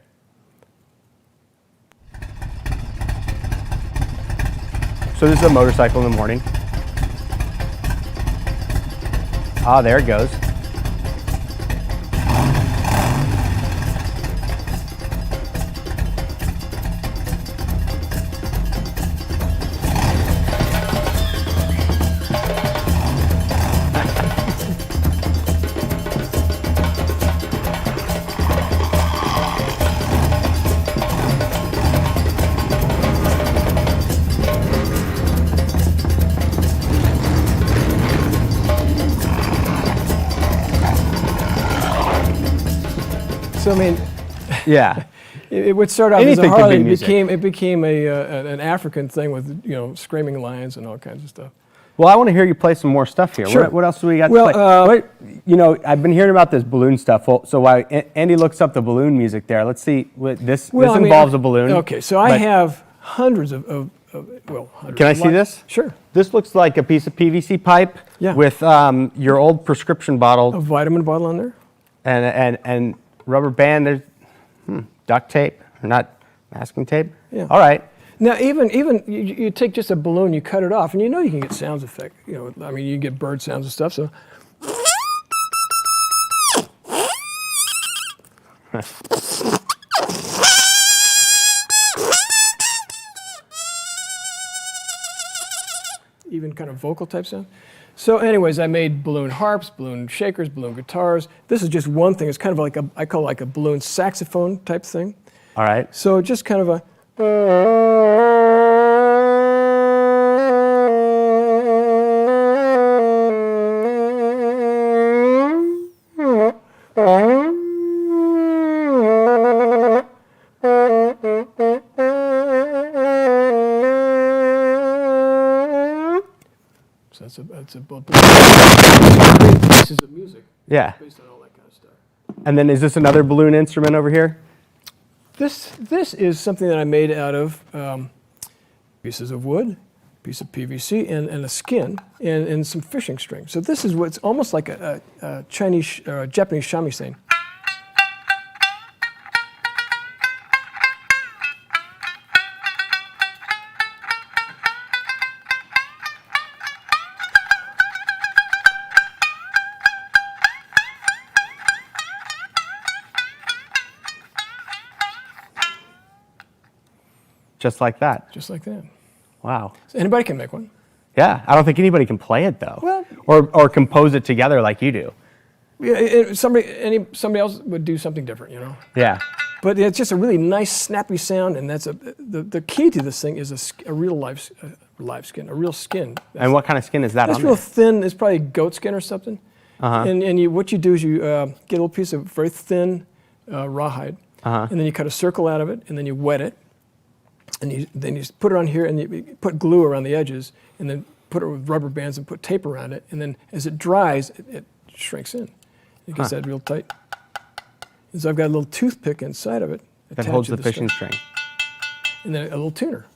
So this is a motorcycle in the morning. Ah, there it goes. So I mean, Yeah. it would start out as a Anything could be Harley. music. It became an African thing with screaming lions and all kinds of stuff. Well, I want to hear you play some more stuff here. Sure. What else do we got Well, to play? I've been hearing about this balloon stuff. Well, so while Andy looks up the balloon music there, let's see. This involves a balloon. Okay, so I have hundreds of hundreds. Can I see this? Sure. This looks like a piece of PVC pipe with your old prescription bottle A vitamin bottle on there. and rubber band. There's duct tape, not masking tape. Yeah. All right. Now, even you take just a balloon, you cut it off, and you can get sounds effect. You can get bird sounds and stuff. So. Even kind of vocal type sound. So anyways, I made balloon harps, balloon shakers, balloon guitars. This is just one thing. It's kind of like I call it like a balloon saxophone type thing. All right. So just kind of a. So that's a pieces of music. Yeah. Based on all that kind of stuff. And then is this another balloon instrument over here? This is something that I made out of pieces of wood, piece of PVC, and a skin, and some fishing string. So this is what's almost like a Chinese, Japanese shamisen. Just like that. Just like that. Wow. So anybody can make one. Yeah. I don't think anybody can play it though. Well- or compose it together like you do. Yeah, somebody else would do something different, Yeah. But it's just a really nice, snappy sound, and that's the key to this thing is a real live skin, a real skin. And what kind of skin is that That's on real there? thin. It's probably goat skin or something. And what you do is you get a little piece of very thin rawhide, and then you cut a circle out of it, and then you wet it, and then you put it on here, and you put glue around the edges, and then put it with rubber bands and put tape around it, and then as it dries, it shrinks in. It gets that real tight. And so I've got a little toothpick inside of it That attached holds to the fishing string. and then a little tuner.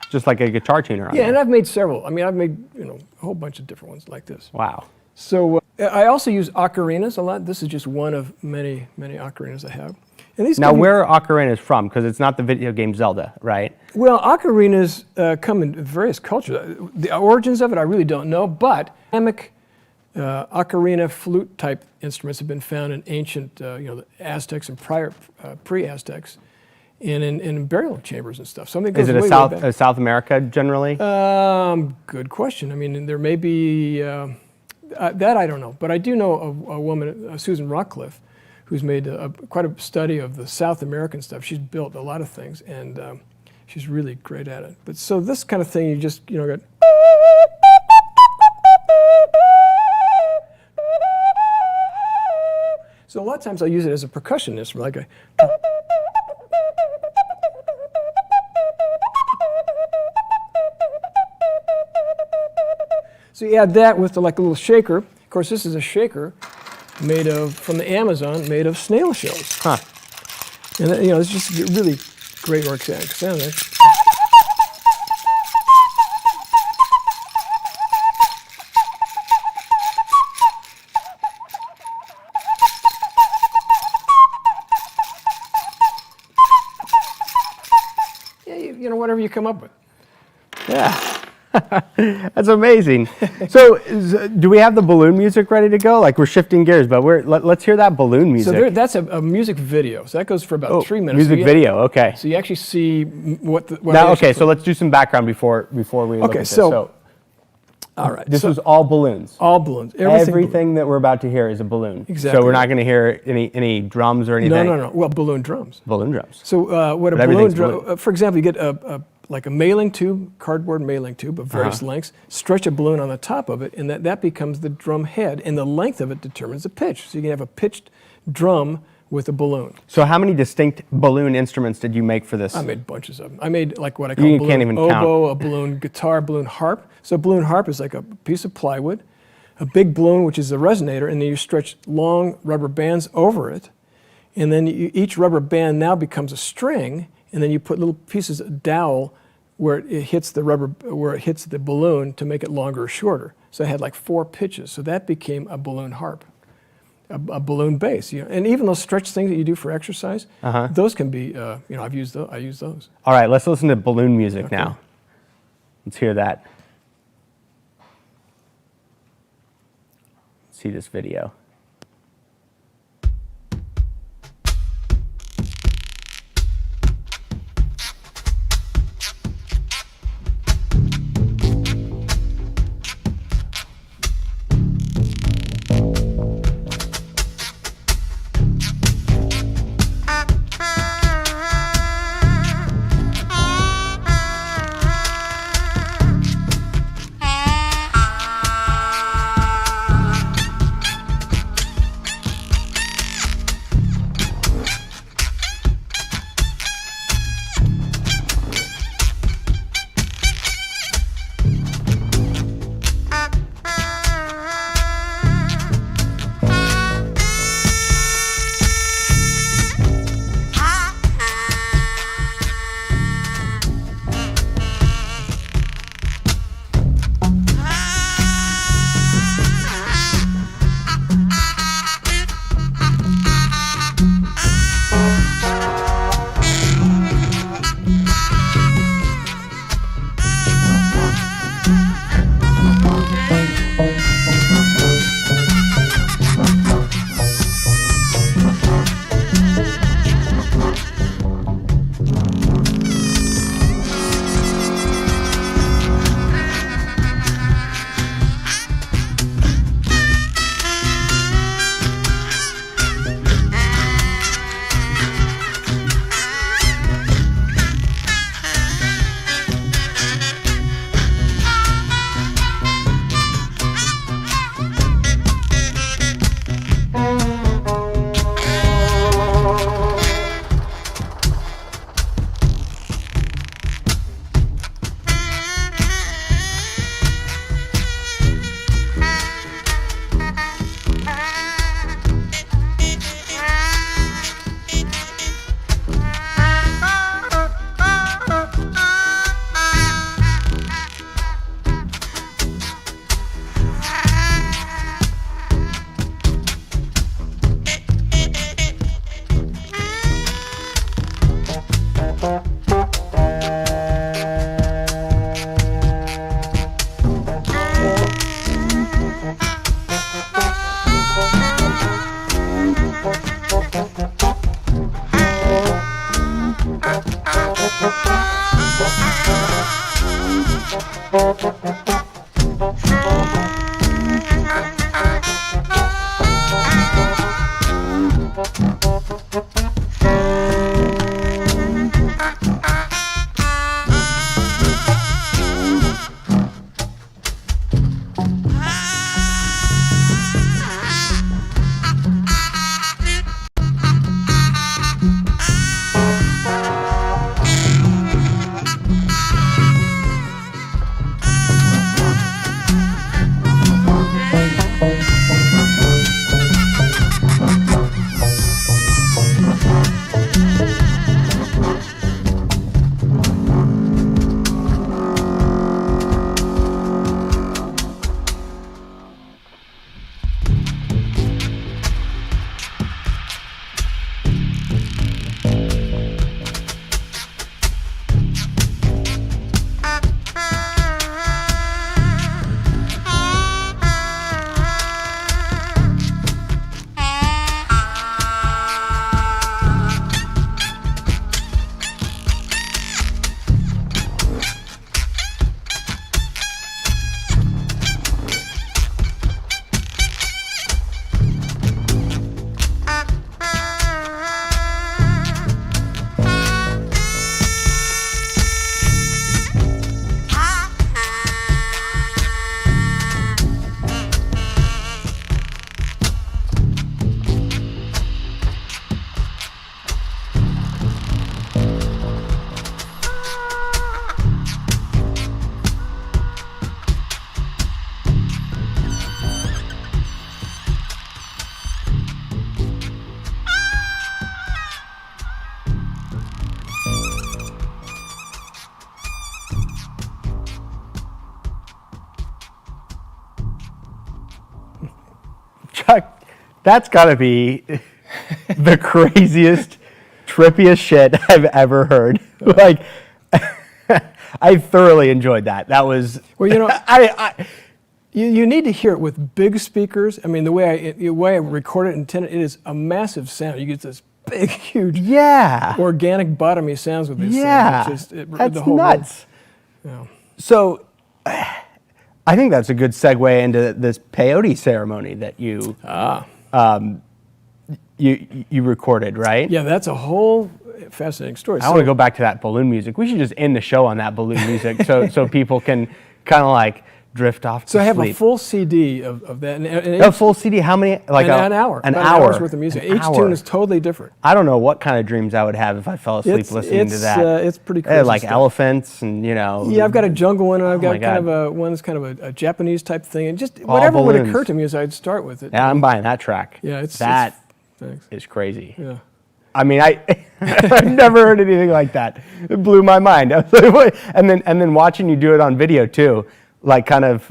Just like a guitar tuner on Yeah, there. and I've made several. I mean, I've made a whole bunch of different ones like this. Wow. So I also use ocarinas a lot. This is just one of many, many ocarinas I have. And these Now, give you- where are ocarinas from? Because it's not the video game Zelda, right? Well, ocarinas come in various cultures. The origins of it, I really don't know, but ocarina flute type instruments have been found in ancient, the Aztecs and pre-Aztecs, and in burial chambers and stuff. Something goes Is it way, a way South back. a South America generally? Good question. I mean, there may be that I don't know, but I do know a woman, Susan Rockcliffe, who's made quite a study of the South American stuff. She's built a lot of things, and she's really great at it. But so this kind of thing, you just, got. So a lot of times I use it as a percussion instrument, like a. So you add that with like a little shaker. Of course, this is a shaker made of, from the Amazon, made of snail shells. Huh. And it's just really great organic sound there. Yeah, whatever you come up with. Yeah. That's amazing. So, do we have the balloon music ready to go? Like, we're shifting gears, but let's hear that balloon music. So that's a music video. So that goes for about 3 minutes. Music video, okay. So you actually see what. So let's do some background before we look at this. So, all right. This was all balloons. All balloons. Everything that we're about to hear is a balloon. Exactly. So we're not going to hear any drums or anything. No. Well, balloon drums. Balloon drums. So what a balloon drum? For example, you get like a mailing tube, cardboard mailing tube of various lengths. Stretch a balloon on the top of it, and that becomes the drum head, and the length of it determines the pitch. So you can have a pitched drum with a balloon. So how many distinct balloon instruments did you make for this? I made bunches of them. I made like what I call a balloon oboe, a balloon guitar, balloon harp. So a balloon harp is like a piece of plywood, a big balloon, which is a resonator, and then you stretch long rubber bands over it, and then each rubber band now becomes a string, and then you put little pieces of dowel where it hits the rubber, where it hits the balloon to make it longer or shorter. So I had like 4 pitches. So that became a balloon harp, a balloon bass. And even those stretch things that you do for exercise, those can be, I use those. All right, let's listen to balloon music now. Let's hear that. Let's see this video. That's got to be the craziest, trippiest shit I've ever heard. Like, I thoroughly enjoyed that. That was, Well, you need to hear it with big speakers. I mean, the way I record it and intend it is a massive sound. You get this big, huge, organic bottomy sounds with these things. That's nuts. Yeah. So, I think that's a good segue into this peyote ceremony that you you recorded, right? Yeah, that's a whole fascinating story. I want to go back to that balloon music. We should just end the show on that balloon music so people can kind of like drift off to sleep. So I have a full CD of that. And a full CD? How many? Like an hour. An about hour. An hour's worth of music. Each tune is totally different. I don't know what kind of dreams I would have if I fell asleep listening to that. It's pretty crazy like stuff. Elephants and, you know. Yeah, I've got a jungle one, and I've got kind of one that's kind of a Japanese type thing. And just whatever would occur to me as I'd start with it. Yeah, I'm buying that track. Yeah, that is crazy. Yeah. I mean, I've never heard anything like that. It blew my mind. I was like, what? And then watching you do it on video too, like kind of.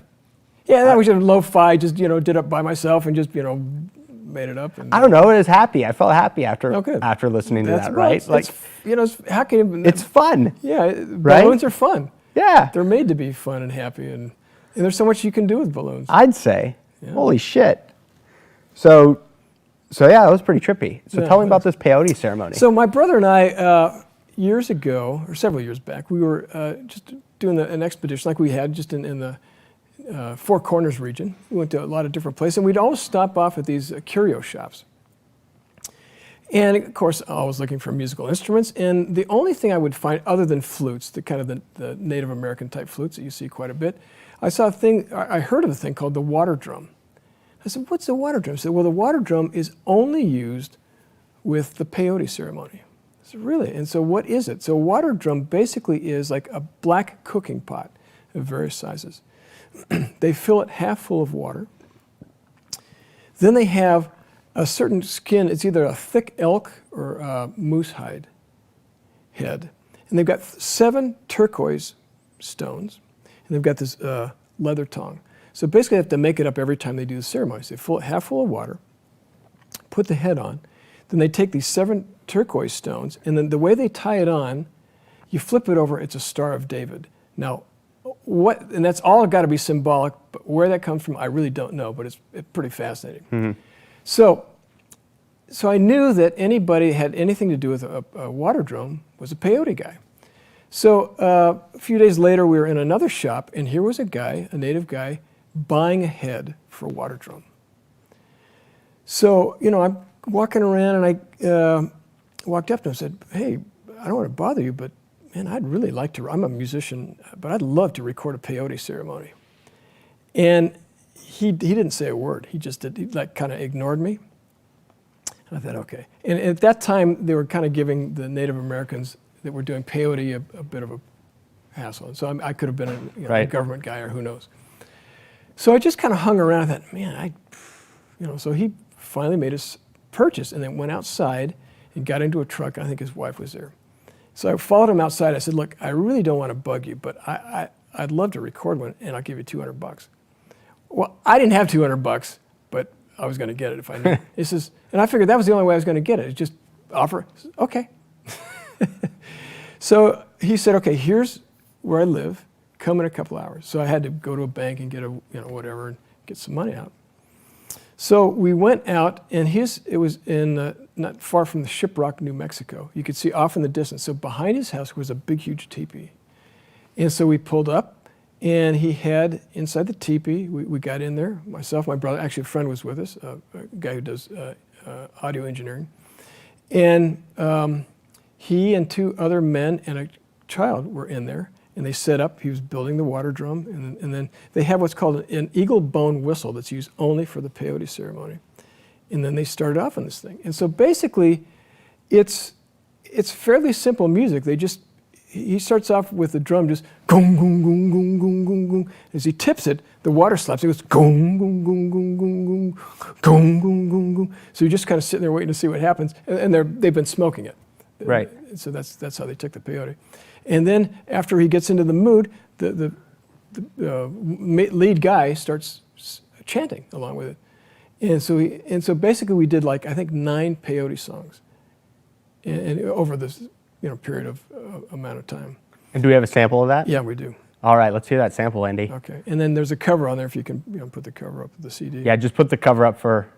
Yeah, that was just lo-fi. Just did it by myself and just made it up. And, I don't know. It was happy. I felt happy after good. Listening to that. Right? How can you? It's fun. Yeah, right? Balloons are fun. Yeah, they're made to be fun and happy, and there's so much you can do with balloons. I'd say. Yeah. Holy shit. So yeah, it was pretty trippy. So tell me about this peyote ceremony. So my brother and I, years ago, or several years back, we were just doing an expedition like we had just in the Four Corners region. We went to a lot of different places, and we'd always stop off at these curio shops. And of course, I was looking for musical instruments, and the only thing I would find other than flutes, the Native American type flutes that you see quite a bit, I heard of a thing called the water drum. I said, what's the water drum? He said, well, the water drum is only used with the peyote ceremony. I said, really? And so what is it? So a water drum basically is like a black cooking pot of various sizes. They fill it half full of water. Then they have a certain skin. It's either a thick elk or a moose hide head. And they've got 7 turquoise stones. And they've got this leather tongue. So basically they have to make it up every time they do the ceremony. So they fill it half full of water, put the head on. Then they take these 7 turquoise stones, and then the way they tie it on, you flip it over, it's a Star of David. Now, and that's all got to be symbolic, but where that comes from, I really don't know, but it's pretty fascinating. Mm-hmm. So I knew that anybody had anything to do with a water drum was a peyote guy. So a few days later, we were in another shop, and here was a native guy, buying a head for a water drum. So, I'm walking around, and I walked up to him and said, hey, I don't want to bother you, but man, I'd really like to, I'm a musician, but I'd love to record a peyote ceremony. And he didn't say a word. He just he kind of ignored me. And I thought, okay. And at that time, they were kind of giving the Native Americans that were doing peyote a bit of a hassle. And so I could have been a government guy or who knows. So I just kind of hung around and thought, man, so he finally made his purchase and then went outside and got into a truck. I think his wife was there. So I followed him outside. I said, look, I really don't want to bug you, but I'd love to record one, and I'll give you $200. Well, I didn't have $200, but I was going to get it if I knew. He says, and I figured that was the only way I was going to get it. It's just offer. Said, okay. So he said, okay, here's where I live. Come in a couple hours. So I had to go to a bank and get whatever and get some money out. So we went out, and it was in not far from the Shiprock, New Mexico. You could see off in the distance. So behind his house was a big, huge teepee. And so we pulled up, and he had inside the teepee, we got in there, myself, my brother, actually a friend was with us, a guy who does audio engineering. And he and 2 other men and a child were in there. And they set up, he was building the water drum, and then they have what's called an eagle bone whistle that's used only for the peyote ceremony. And then they started off on this thing. And so basically, it's fairly simple music. He starts off with the drum just gong, gong, gong, gong, gong, gong, gong. As he tips it, the water slaps. It goes gong, gong, gong, gong, gong, gong, gong, gong, gong, gong. So you're just kind of sitting there waiting to see what happens. And they've been smoking it. Right. So that's how they took the peyote. And then after he gets into the mood, the lead guy starts chanting along with it. And so basically we did like, I think 9 peyote songs and over this period of amount of time. And do we have a sample of that? Yeah, we do. All right, let's hear that sample, Andy. Okay, and then there's a cover on there if you can put the cover up of the CD. Yeah, just put the cover up for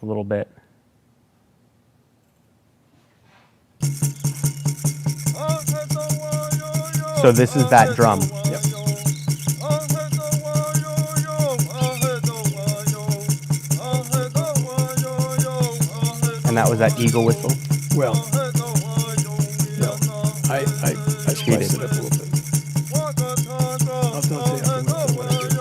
a little bit. So this is that drum. Yep. And that was that eagle whistle? Well, no, I spiced it up a little bit. I'll tell you when I do this.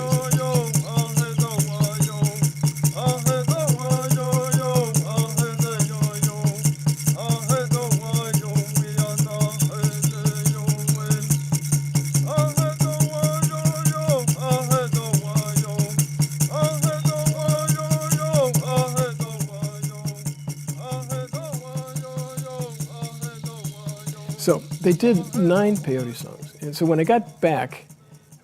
So they did 9 peyote songs. And so when I got back,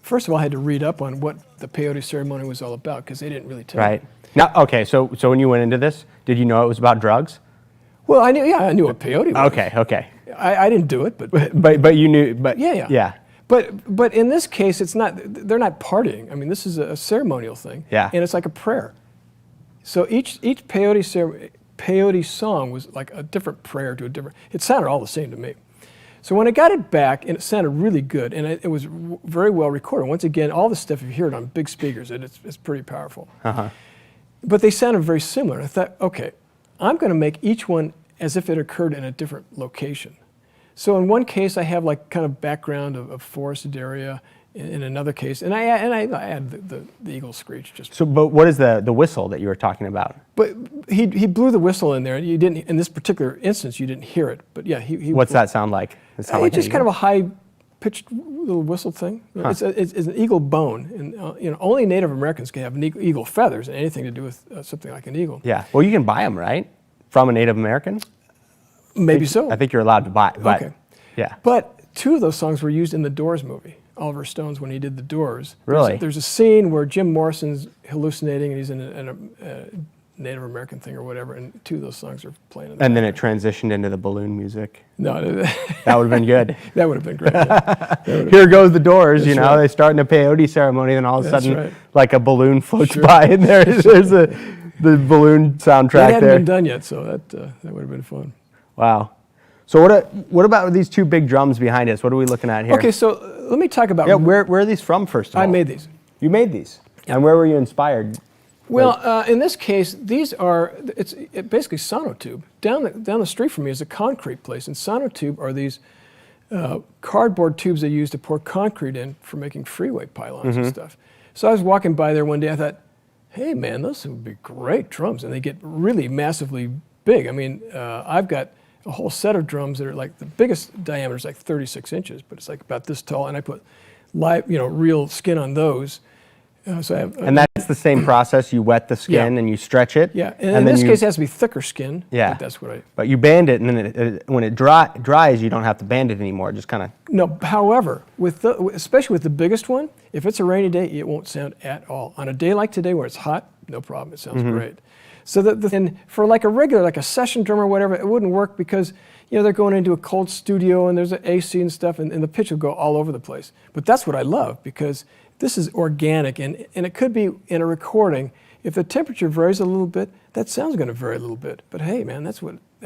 first of all, I had to read up on what the peyote ceremony was all about because they didn't really tell me. Right. Now, okay, so when you went into this, did you know it was about drugs? Well, I knew what peyote was. Okay. I didn't do it, but you knew, but yeah. But in this case, they're not partying. I mean, this is a ceremonial thing. Yeah. And it's like a prayer. So each peyote song was like a different prayer to a different. It sounded all the same to me. So when I got it back, and it sounded really good, and it was very well recorded. Once again, all the stuff, if you hear it on big speakers, it's pretty powerful. Uh-huh. But they sounded very similar. I thought, okay, I'm going to make each one as if it occurred in a different location. So in one case, I have like kind of background of forested area. In another case, and I add the eagle screech just. So, but what is the whistle that you were talking about? But he blew the whistle in there. You didn't, in this particular instance, you didn't hear it. But yeah, he. What's that sound like? It's just kind of a high-pitched little whistle thing. Huh. It's an eagle bone, and only Native Americans can have eagle feathers and anything to do with something like an eagle. Yeah. Well, you can buy them, right, from a Native American? Maybe so. I think you're allowed to buy. But, okay. Yeah. But 2 of those songs were used in the Doors movie. Oliver Stone's when he did the Doors. Really? There's a scene where Jim Morrison's hallucinating and he's in a Native American thing or whatever, and 2 of those songs are playing in the And then it transitioned into the balloon music. No. That would have been good. That would have been great. Yeah. Here goes the Doors, That's right. They start in a peyote ceremony, and all of a sudden, like a balloon floats by, and there's the balloon soundtrack It hadn't there. been done yet, so that would have been fun. Wow. So what about these 2 big drums behind us? What are we looking at here? Okay, so let me talk about. Yeah, where are these from, first of all? I made these. You made these? Yeah. And where were you inspired? Well, in this case, these are, it's basically Sonotube. Down the street from me is a concrete place, and Sonotube are these cardboard tubes they use to pour concrete in for making freeway pylons and stuff. So I was walking by there one day, I thought, hey man, those would be great drums, and they get really massively big. I mean, I've got a whole set of drums that are like, the biggest diameter is like 36 inches, but it's like about this tall, and I put real skin on those. So I have, and that's the same process. You wet the skin and you stretch it. Yeah, and in this case, it has to be thicker skin. Yeah, that's what I. But you band it, and then when it dries, you don't have to band it anymore. Just kind of. No, however, especially with the biggest one, if it's a rainy day, it won't sound at all. On a day like today, where it's hot, no problem. It sounds great. So and for like a regular, like a session drum or whatever, it wouldn't work because they're going into a cold studio and there's an AC and stuff, and the pitch will go all over the place. But that's what I love because this is organic, and it could be in a recording. If the temperature varies a little bit, that sound's going to vary a little bit. But hey, man, that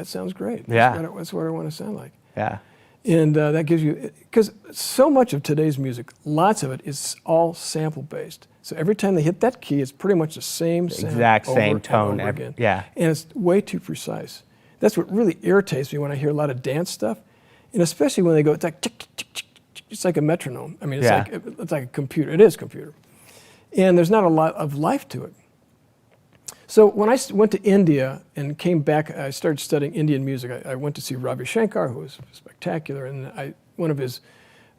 sounds great. Yeah. That's what I want to sound like. Yeah. And that gives you, because so much of today's music, lots of it is all sample based. So every time they hit that key, it's pretty much the same sound. Exact same over tone. and over again. Yeah. And it's way too precise. That's what really irritates me when I hear a lot of dance stuff. And especially when they go, it's like, tick, tick, tick, tick, tick. It's like a metronome. I mean, it's like a computer. It is a computer. And there's not a lot of life to it. So when I went to India and came back, I started studying Indian music. I went to see Ravi Shankar, who was spectacular, and one of his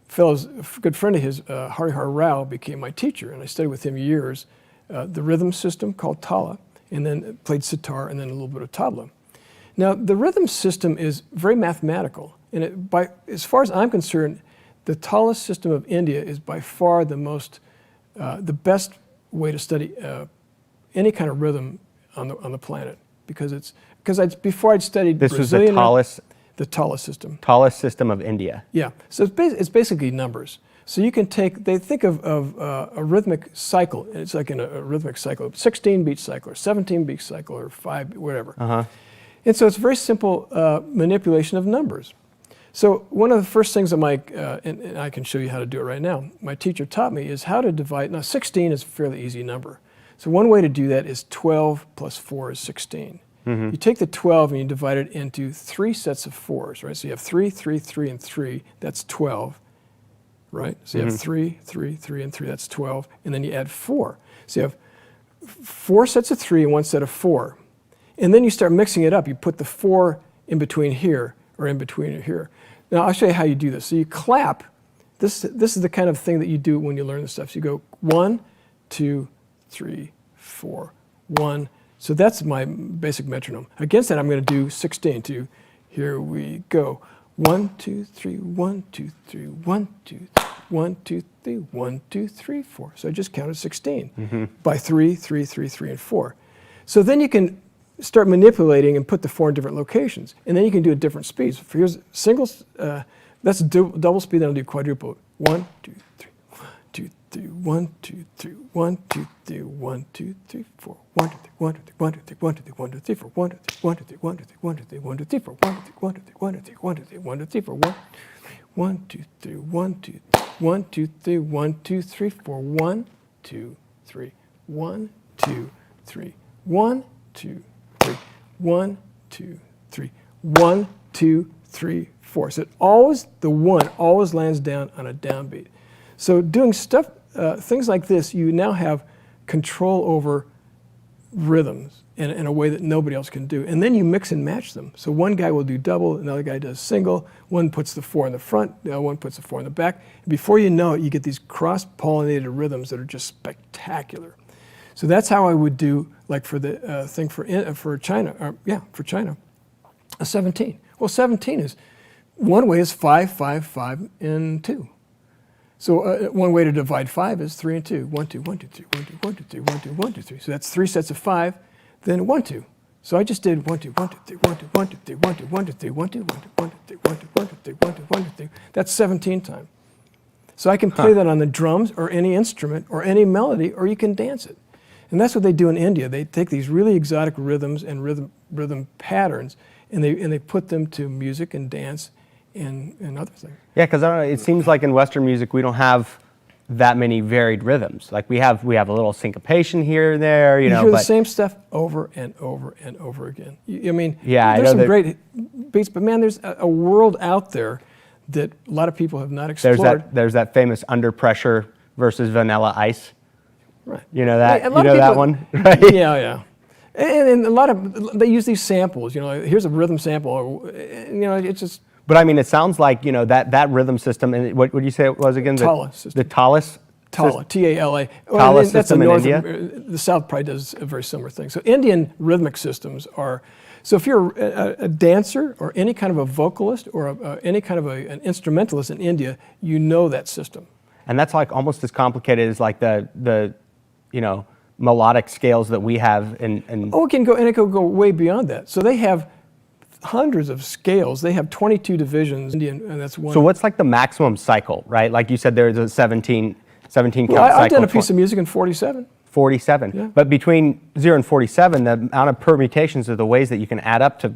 fellows, a good friend of his, Harihar Rao, became my teacher, and I studied with him years, the rhythm system called Tala, and then played sitar and then a little bit of tabla. Now, the rhythm system is very mathematical, and as far as I'm concerned, the Tala system of India is by far the best way to study any kind of rhythm on the planet, because before I'd studied This Brazilian, was the tallest system. tallest system of India. Yeah, so it's basically numbers. So you can they think of a rhythmic cycle. It's like in a rhythmic cycle, 16 beat cycle or 17 beat cycle or 5, whatever. And so it's very simple manipulation of numbers. So one of the first things and I can show you how to do it right now, my teacher taught me is how to divide. Now 16 is a fairly easy number. So one way to do that is 12 plus 4 is 16. You take the 12 and you divide it into 3 sets of 4s, right? So you have 3, 3, 3, and 3. That's 12, right? So you have 3, 3, 3, and 3. That's 12. And then you add 4. So you have 4 sets of 3 and 1 set of 4. And then you start mixing it up. You put the 4 in between here or in between here. Now I'll show you how you do this. So you clap. This is the kind of thing that you do when you learn this stuff. So you go 1, 2, 3, 4, 1. So that's my basic metronome. Against that, I'm going to do 16. Here we go. 1, 2, 3, 1, 2, 3, 1, 2, 3, 1, 2, 3, 1, 2, 3, 4. So I just counted 16 by 3, 3, 3, 3, and 4. So then you can start manipulating and put the 4 in different locations. And then you can do it at different speeds. Here's singles, that's double speed, then I'll do quadruple. 1, 2, 3, 2, 3, 1, 2, 3, 1, 2, 3, 1, 2, 3, 4, 1, 2, 3, 1, 2, 3, 1, 2, 3, 1, 2, 3, 1, 2, 3, 4, 1, 2, 3, 1, 2, 3, 1, 2, 3, 1, 2, 3, 1, 2, 3, 4, 1, 2, 3, 1, 2, 3, 1, 2, 3, 1, 2, 3, 1, 2, 3, 4, 1, 2, 3, 1, 2, 1, 2, 3, 1, 2, 3, 4, 1, 2, 3, 1, 2, 3, 1, 2, 3, 1, 2, 3, 1, 2, 3, 4. So the 1 always lands down on a downbeat. So doing stuff, things like this, you now have control over rhythms in a way that nobody else can do. And then you mix and match them. So one guy will do double, another guy does single, one puts the 4 in the front, the other one puts the 4 in the back. And before you know it, you get these cross-pollinated rhythms that are just spectacular. So that's how I would do, like for the thing for China, for China, a 17. Well, 17 is, one way is 5, 5, 5, and 2. So one way to divide 5 is 3 and 2. 1, 2, 1, 2, 3, 1, 2, 1, 2, 3, 1, 2, 1, 2, 3. So that's 3 sets of 5, then 1, 2. So I just did 1, 2, 1, 2, 3, 1, 2, 1, 2, 3, 1, 2, 1, 2, 3, 1, 2, 1, 2, 1, 2, 3, 1, 2, 1, 2, 3, 1, 2, 1, 2, 3. That's 17 time. So I can play that on the drums or any instrument or any melody, or you can dance it. And that's what they do in India. They take these really exotic rhythms and rhythm patterns, and they put them to music and dance and other things. Yeah, because it seems like in Western music we don't have that many varied rhythms. Like we have a little syncopation here and there, you hear the same stuff over and over and over again. I mean, there's some great beats, but man, there's a world out there that a lot of people have not explored. There's that famous Under Pressure versus Vanilla Ice. Right. You know that? That one? Right? Yeah. And a lot of, they use these samples, here's a rhythm sample, or, it's just. But I mean, it sounds like, that rhythm system, and what would you say it was again? Tala system. The Tallis? Tala, T-A-L-A. Tala system in India? The South probably does a very similar thing. So Indian rhythmic systems are, so if you're a dancer or any kind of a vocalist or any kind of an instrumentalist in India, you know that system. And that's like almost as complicated as like the melodic scales that we have Oh, it can go way beyond that. So they have hundreds of scales. They have 22 divisions, and that's one. So what's like the maximum cycle, right? Like you said, there's a 17 count cycle. I've done a piece of music in 47. 47. Yeah. But between 0 and 47, the amount of permutations are the ways that you can add up to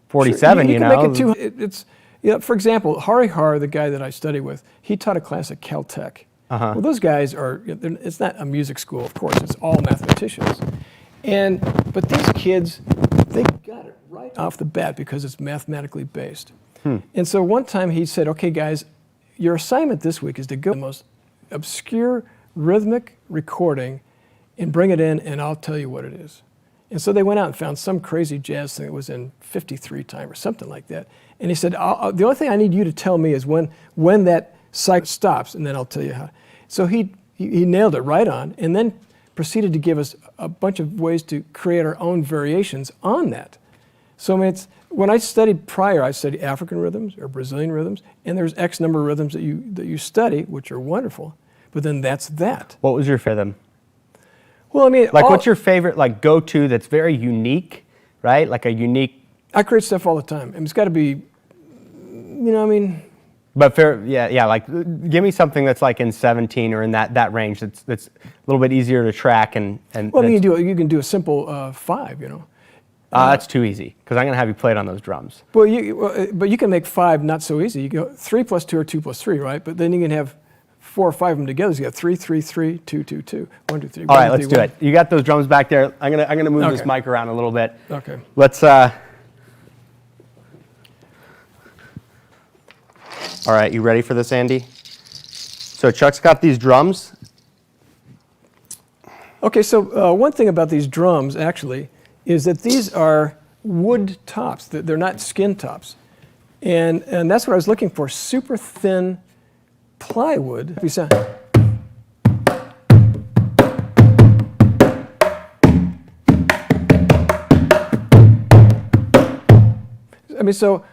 47, sure. You can make it for example, Hari Har, the guy that I study with, he taught a class at Caltech. Well, those guys it's not a music school, of course, it's all mathematicians. But these kids, they got it right off the bat because it's mathematically based. And so one time he said, okay guys, your assignment this week is to go to the most obscure rhythmic recording and bring it in, and I'll tell you what it is. And so they went out and found some crazy jazz thing that was in 53 time or something like that. And he said, the only thing I need you to tell me is when that cycle stops, and then I'll tell you how. So he nailed it right on, and then proceeded to give us a bunch of ways to create our own variations on that. So I mean, when I studied prior, I studied African rhythms or Brazilian rhythms, and there's X number of rhythms that you study, which are wonderful. But then that's that. What was your rhythm? Well, I mean, Like, what's your favorite, like, go-to that's very unique, right? Like a unique... I create stuff all the time. And it's got to be, you know, I mean... But yeah, like, give me something that's like in 17 or in that range that's a little bit easier to track and Well, I mean, you can do a simple 5, you know. That's too easy, because I'm going to have you play it on those drums. Well, but you can make 5 not so easy. You go 3 plus 2 or 2 plus 3, right? But then you can have 4 or 5 of them together. So you got 3, 3, 3, 2, 2, 2, 1, 2, 3. All right, let's do it. You got those drums back there. I'm gonna move this mic around a little bit. Okay. Let's. All right, you ready for this, Andy? So Chuck's got these drums. Okay, so one thing about these drums, actually, is that these are wood tops. They're not skin tops. And that's what I was looking for, super thin plywood. You sound. I mean, so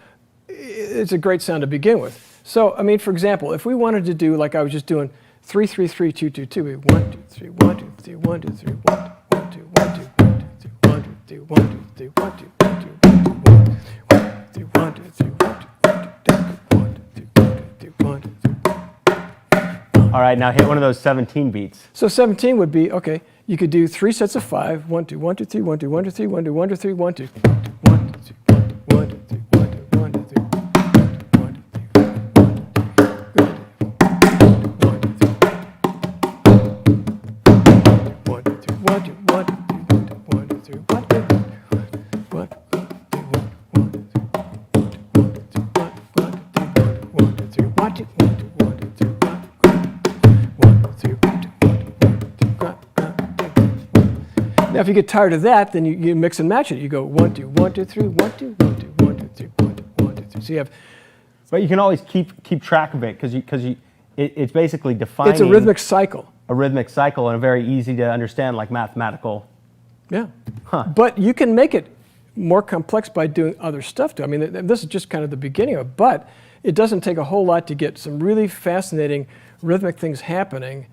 it's a great sound to begin with. So, I mean, for example, if we wanted to do, like I was just doing 3, 3, 3, 2, 2, 2, 1, 2, 3, 1, 2, 3, 1, 2, 3, 1, 2, 1, 2, 1, 2, 1, 2, 3, 1, 2, 1, 2, 3, 1, 2, 3, 1, 2, 1, 2, 3. All right, now hit one of those 17 beats. So 17 would be, okay, you could do 3 sets of 5, 1, 2, 1, 2, 3, 1, 2, 1, 2, 3, 1, 2, 1, 2, 3, 1, 2, 1, 2, 1, 2, 3, 1, 2, 3, 1, 2, 3, 1, 2, 3. Now, if you get tired of that, then you mix and match it. You go 1, 2, 1, 2, 3, 1, 2, 1, 2, 1, 2, 3, 1, 2, 1, 2, 3. So you have. But you can always keep track of it because it's basically defining. It's a rhythmic cycle. A rhythmic cycle and a very easy to understand, like mathematical. Yeah. Huh. But you can make it more complex by doing other stuff too. I mean, this is just kind of the beginning of it, but it doesn't take a whole lot to get some really fascinating rhythmic things happening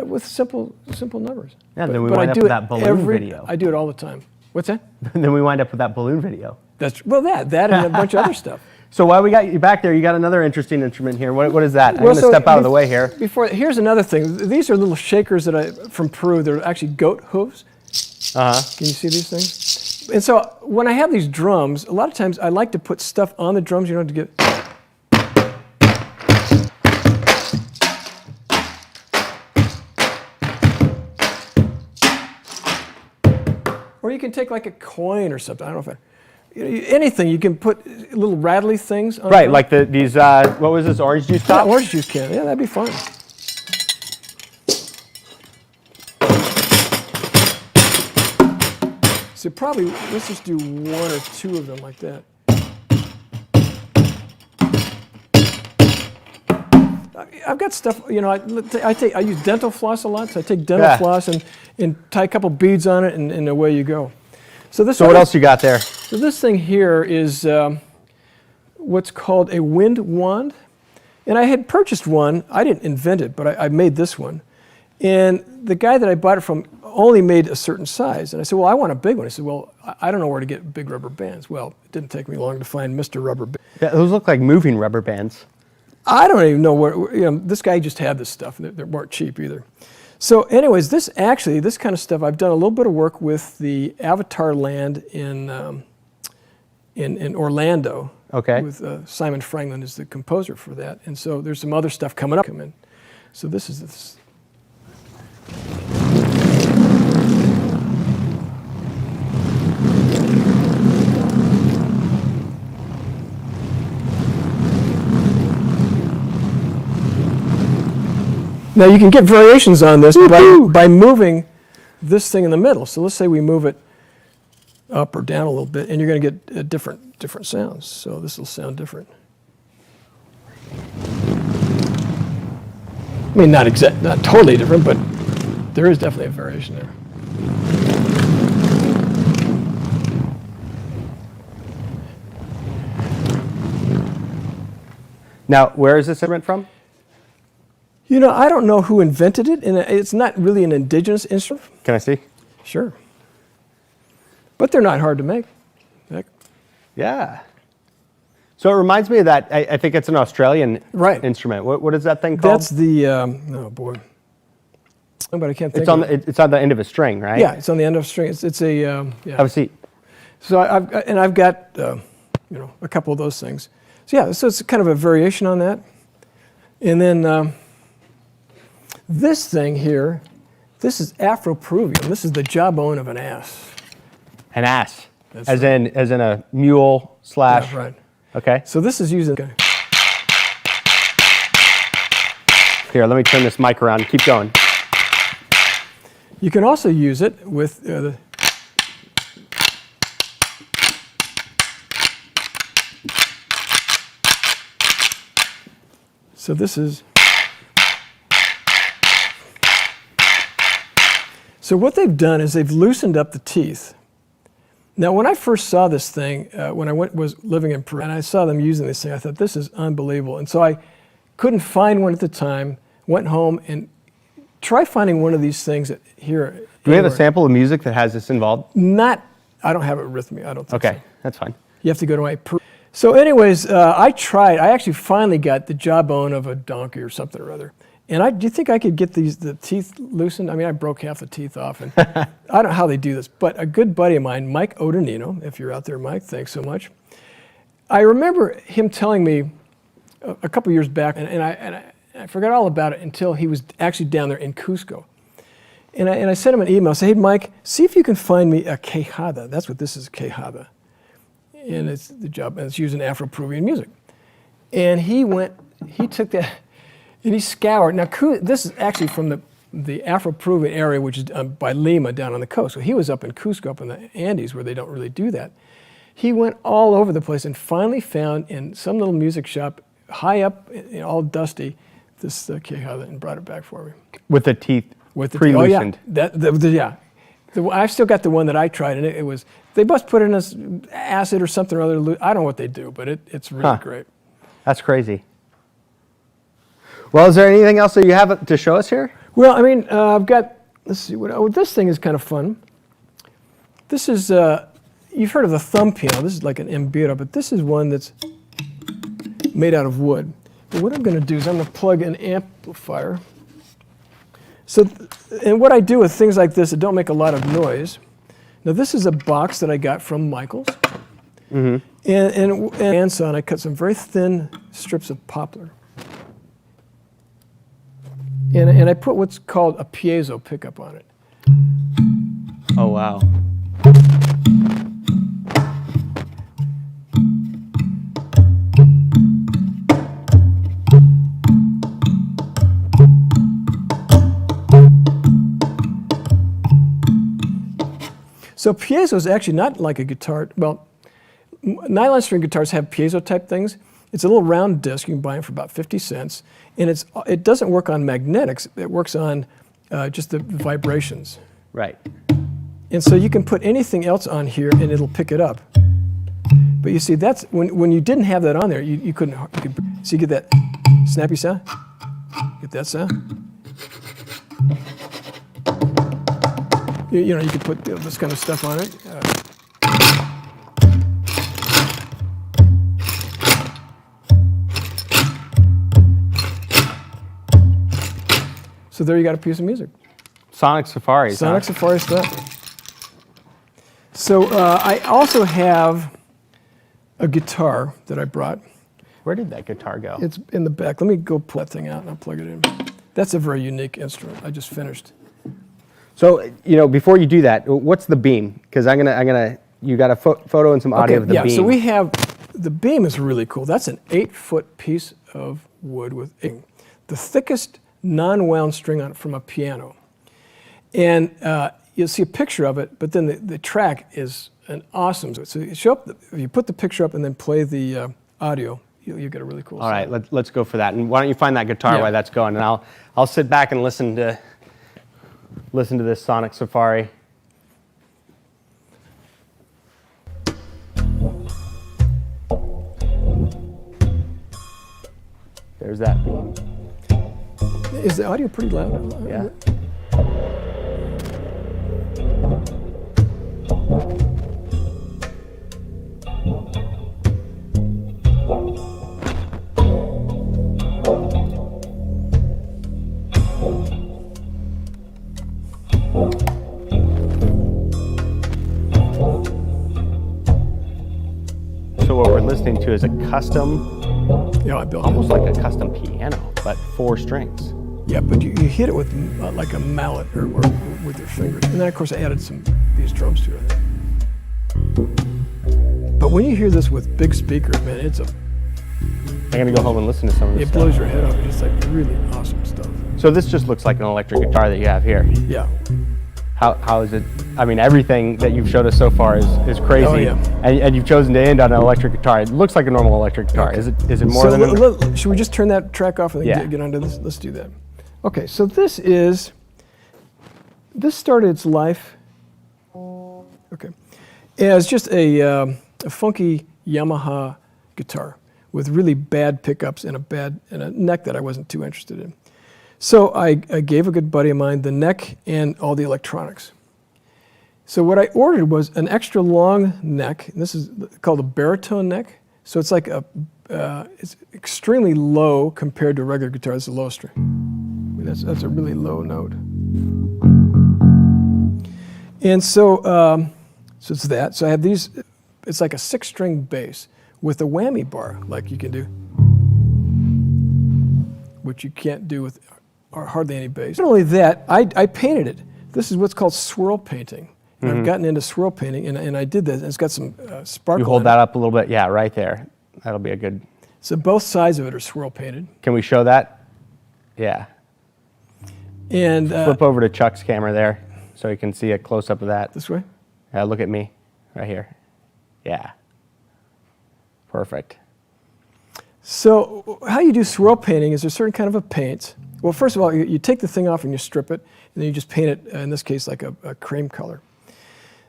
with simple numbers. Yeah, then we wind up with that balloon video. I do it all the time. What's that? Then we wind up with that balloon video. That and a bunch of other stuff. So while we got you back there, you got another interesting instrument here. What is that? I'm going to step out of the way here. Here's another thing. These are little shakers from Peru. They're actually goat hooves. Can you see these things? And so when I have these drums, a lot of times I like to put stuff on the drums, you know, to get. Or you can take like a coin or something. I don't know if anything. You can put little rattly things on. Right, like these. What was this, orange juice top? Yeah, orange juice can. Yeah, that'd be fun. So probably let's just do 1 or 2 of them like that. I've got stuff, you know, I use dental floss a lot, so I take dental floss and tie a couple beads on it, and away you go. So what else you got there? So this thing here is what's called a wind wand. And I had purchased one. I didn't invent it, but I made this one. And the guy that I bought it from only made a certain size. And I said, well, I want a big one. He said, well, I don't know where to get big rubber bands. Well, it didn't take me long to find Mr. Rubber Band. Yeah, those look like moving rubber bands. I don't even know where, you know, this guy just had this stuff. They weren't cheap either. So anyways, this kind of stuff, I've done a little bit of work with the Avatar Land in Orlando. Okay. With Simon Franklin is the composer for that. And so there's some other stuff coming up. So this is this. Now you can get variations on this by moving this thing in the middle. So let's say we move it up or down a little bit, and you're going to get different sounds. So this will sound different. I mean, not totally different, but there is definitely a variation there. Now, where is this instrument from? You know, I don't know who invented it, and it's not really an indigenous instrument. Can I see? Sure. But they're not hard to make. Heck. Yeah. So it reminds me of that, I think it's an Australian Right. instrument. What is that thing called? That's the, oh boy. But I can't think It's on of it. it's on the end of a string, right? Yeah, it's on the end of a string. It's a, yeah. Have a seat. So I've got, you know, a couple of those things. So yeah, so it's kind of a variation on that. And then this thing here, this is Afro-Peruvian. This is the jawbone of an ass. An ass. That's as right. in a mule slash. Yeah, right. Okay. So this is using. Okay. Here, let me turn this mic around. Keep going. You can also use it with the. So this is. So what they've done is they've loosened up the teeth. Now, when I first saw this thing, when I was living in Peru, and I saw them using this thing, I thought, this is unbelievable. And so I couldn't find one at the time, went home and tried finding one of these things here. Do we have a sample of music that has this involved? I don't have it with me, I don't think Okay, so. that's fine. You have to go to my Peru. So anyways, I actually finally got the jawbone of a donkey or something or other. And do you think I could get the teeth loosened? I mean, I broke half the teeth off, and I don't know how they do this, but a good buddy of mine, Mike Odonino, if you're out there, Mike, thanks so much. I remember him telling me a couple years back, and I forgot all about it until he was actually down there in Cusco. And I sent him an email, say, hey, Mike, see if you can find me a quejada. That's what this is, a quejada. And it's the job, and it's using Afro-Peruvian music. And he took that, and he scoured. Now, this is actually from the Afro-Peruvian area, which is by Lima down on the coast. So he was up in Cusco, up in the Andes, where they don't really do that. He went all over the place and finally found in some little music shop, high up, all dusty, this quejada, and brought it back for me. With the teeth pre-loosened. Oh, yeah. I've still got the one that I tried, and it was, they must put in acid or something or other. I don't know what they do, but it's really great. That's crazy. Well, is there anything else that you have to show us here? Well, I mean, I've got, let's see, this thing is kind of fun. This is, you've heard of the thumb piano. This is like an embira, but this is one that's made out of wood. But what I'm going to do is I'm going to plug an amplifier. So, and what I do with things like this that don't make a lot of noise. Now, this is a box that I got from Michael's. Mm-hmm. And handsaw, and I cut some very thin strips of poplar. And I put what's called a piezo pickup on it. Oh, wow. So piezo is actually not like a guitar. Well, nylon string guitars have piezo type things. It's a little round disc. You can buy them for about 50 cents. And it doesn't work on magnetics. It works on just the vibrations. Right. And so you can put anything else on here and it'll pick it up. But you see, that's when you didn't have that on there, you couldn't. So you get that snappy sound. Get that sound. You know, you could put this kind of stuff on it. So there you got a piece of music. Sonic Safari. Sonic Safari stuff. So I also have a guitar that I brought. Where did that guitar go? It's in the back. Let me go pull that thing out and I'll plug it in. That's a very unique instrument. I just finished. So, you know, before you do that, what's the beam? Because you got a photo and some audio of the beam. Yeah, so we have, the beam is really cool. That's an 8-foot piece of wood with the thickest non-wound string on it from a piano. And you'll see a picture of it, but then the track is an awesome. So you show up, if you put the picture up and then play the audio, you get a really cool All sound. right, let's go for that. And why don't you find that guitar while that's going, and I'll sit back and listen to this Sonic Safari. There's that beam. Is the audio pretty loud? Yeah. So what we're listening to is a custom, Yeah, I built almost it. like a custom piano, but 4 strings. Yeah, but you hit it with like a mallet or with your fingers. And then, of course, I added these drums to it. But when you hear this with big speakers, man, I'm gonna go home and listen to some of this it stuff. blows your head off. It's like really awesome stuff. So this just looks like an electric guitar that you have here. Yeah. How is it? I mean, everything that you've showed us so far is crazy. Oh, yeah. And you've chosen to end on an electric guitar. It looks like a normal electric guitar. Okay. Is it more So than should we just turn that track off and then Yeah. get onto this? Let's do that. Okay, so this started its life, okay, as just a funky Yamaha guitar with really bad pickups and a neck that I wasn't too interested in. So I gave a good buddy of mine the neck and all the electronics. So what I ordered was an extra long neck. And this is called a baritone neck. So it's like it's extremely low compared to a regular guitar. It's a low string. I mean, that's a really low note. And so so it's that. So I have these. It's like a 6-string bass with a whammy bar, like you can do, which you can't do with hardly any bass. Not only that, I painted it. This is what's called swirl painting. And I've gotten into swirl painting, and I did this. And it's got some sparkle. You hold in that it. up a little bit. Yeah, right there. That'll be a good. So both sides of it are swirl painted. Can we show that? Yeah. And Flip over to Chuck's camera there, so you can see a close up of that. this way. Look at me, right here. Yeah. Perfect. So how you do swirl painting is there's a certain kind of a paint. Well, first of all, you take the thing off and you strip it, and then you just paint it, in this case, like a cream color.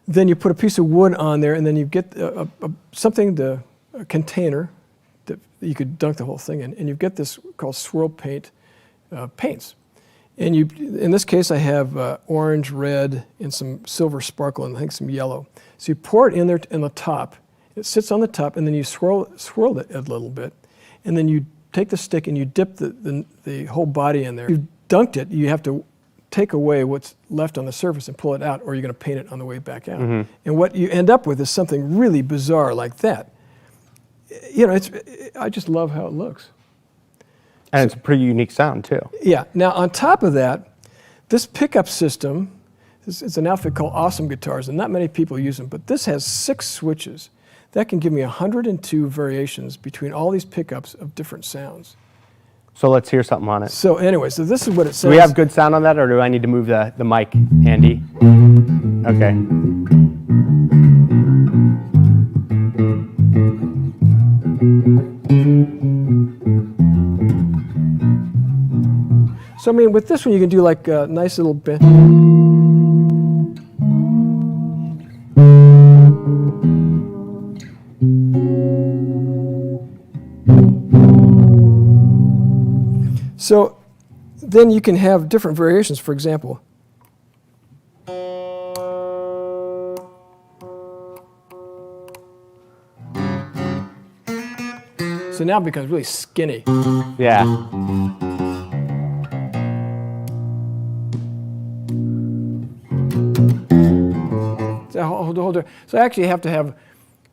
Then you put a piece of wood on there, and then you get a container that you could dunk the whole thing in, and you get this called swirl paint paints. And in this case, I have orange, red, and some silver sparkle, and I think some yellow. So you pour it in there in the top. It sits on the top, and then you swirl it a little bit, and then you take the stick and you dip the whole body in there. If you've dunked it, you have to take away what's left on the surface and pull it out, or you're going to paint it on the way back out. Mm-hmm. And what you end up with is something really bizarre like that. You know, I just love how it looks. And it's a pretty unique sound, too. Yeah. Now, on top of that, this pickup system, it's an outfit called Awesome Guitars, and not many people use them, but this has 6 switches. That can give me 102 variations between all these pickups of different sounds. So let's hear something on it. So anyway, so this is what it says. Do we have good sound on that, or do I need to move the mic, Andy? Okay. So I mean, with this one, you can do like a nice little bit. So then you can have different variations. For example, so now it becomes really skinny. Yeah. So I actually have to have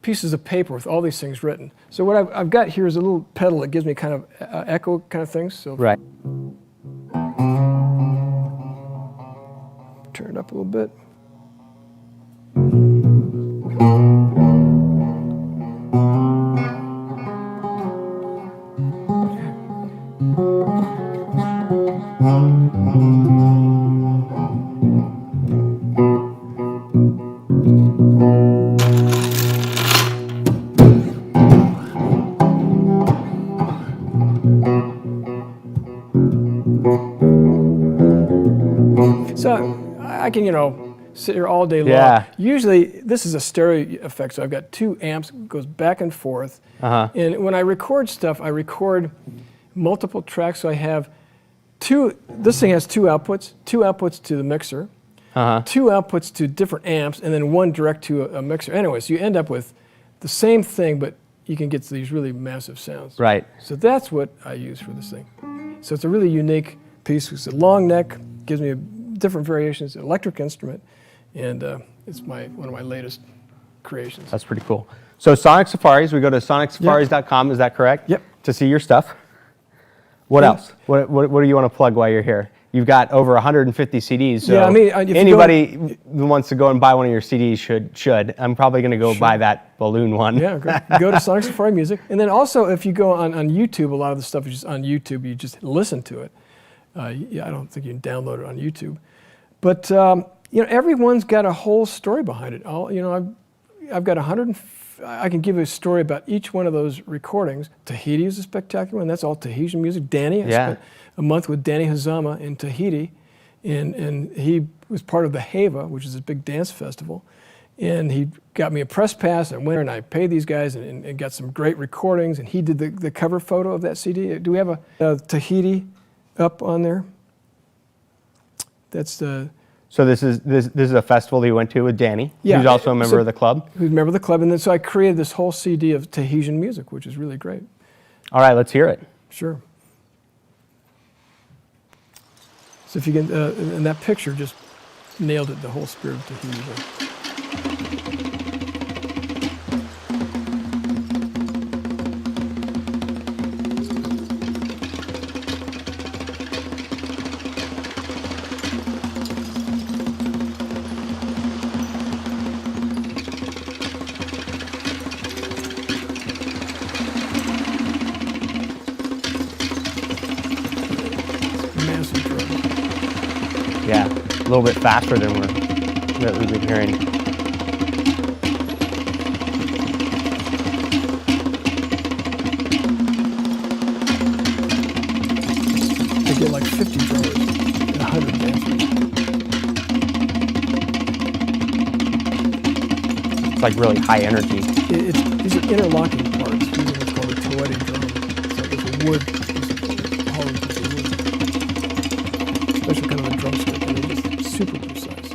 pieces of paper with all these things written. So what I've got here is a little pedal that gives me kind of echo kind of things. So Right. turn it up a little bit. So I can, sit here all day long. Yeah. Usually, this is a stereo effect, so I've got 2 amps, goes back and forth. Uh-huh. And when I record stuff, I record multiple tracks, so I have This thing has two outputs to the mixer, two outputs to different amps, and then one direct to a mixer. Anyway, so you end up with the same thing, but you can get these really massive sounds. Right. So that's what I use for this thing. So it's a really unique piece. It's a long neck, gives me different variations, electric instrument, and it's one of my latest creations. That's pretty cool. So Sonic Safaris, we go to sonicsafaris.com, is that correct? Yep. To see your stuff. What else? What do you want to plug while you're here? You've got over 150 CDs, so yeah, I mean, if anybody who wants to go and buy one of your CDs should. I'm probably going to go buy that balloon one. Yeah, go to Sonic Safari Music. And then also, if you go on YouTube, a lot of the stuff is just on YouTube. You just listen to it. I don't think you can download it on YouTube. But, everyone's got a whole story behind it. I've got I can give you a story about each one of those recordings. Tahiti is a spectacular one. That's all Tahitian music. Danny, I spent a month with Danny Hazama in Tahiti, and he was part of the Heva, which is a big dance festival. And he got me a press pass. I went there and I paid these guys and got some great recordings. And he did the cover photo of that CD. Do we have a Tahiti up on there? That's the... So this is a festival that you went to with Danny, who's also a member of the club? Who's a member of the club. And then so I created this whole CD of Tahitian music, which is really great. All right, let's hear it. Sure. So if you can, and that picture just nailed it, the whole spirit of Tahiti. Yeah, a little bit faster than we've been hearing. They get like 50 drummers and 100 dancers. It's like really high energy. These are interlocking parts using what's called a Peyote drum. It's like it's a wood, it's a hollow piece of wood. Special kind of a drumstick, and they're just super precise.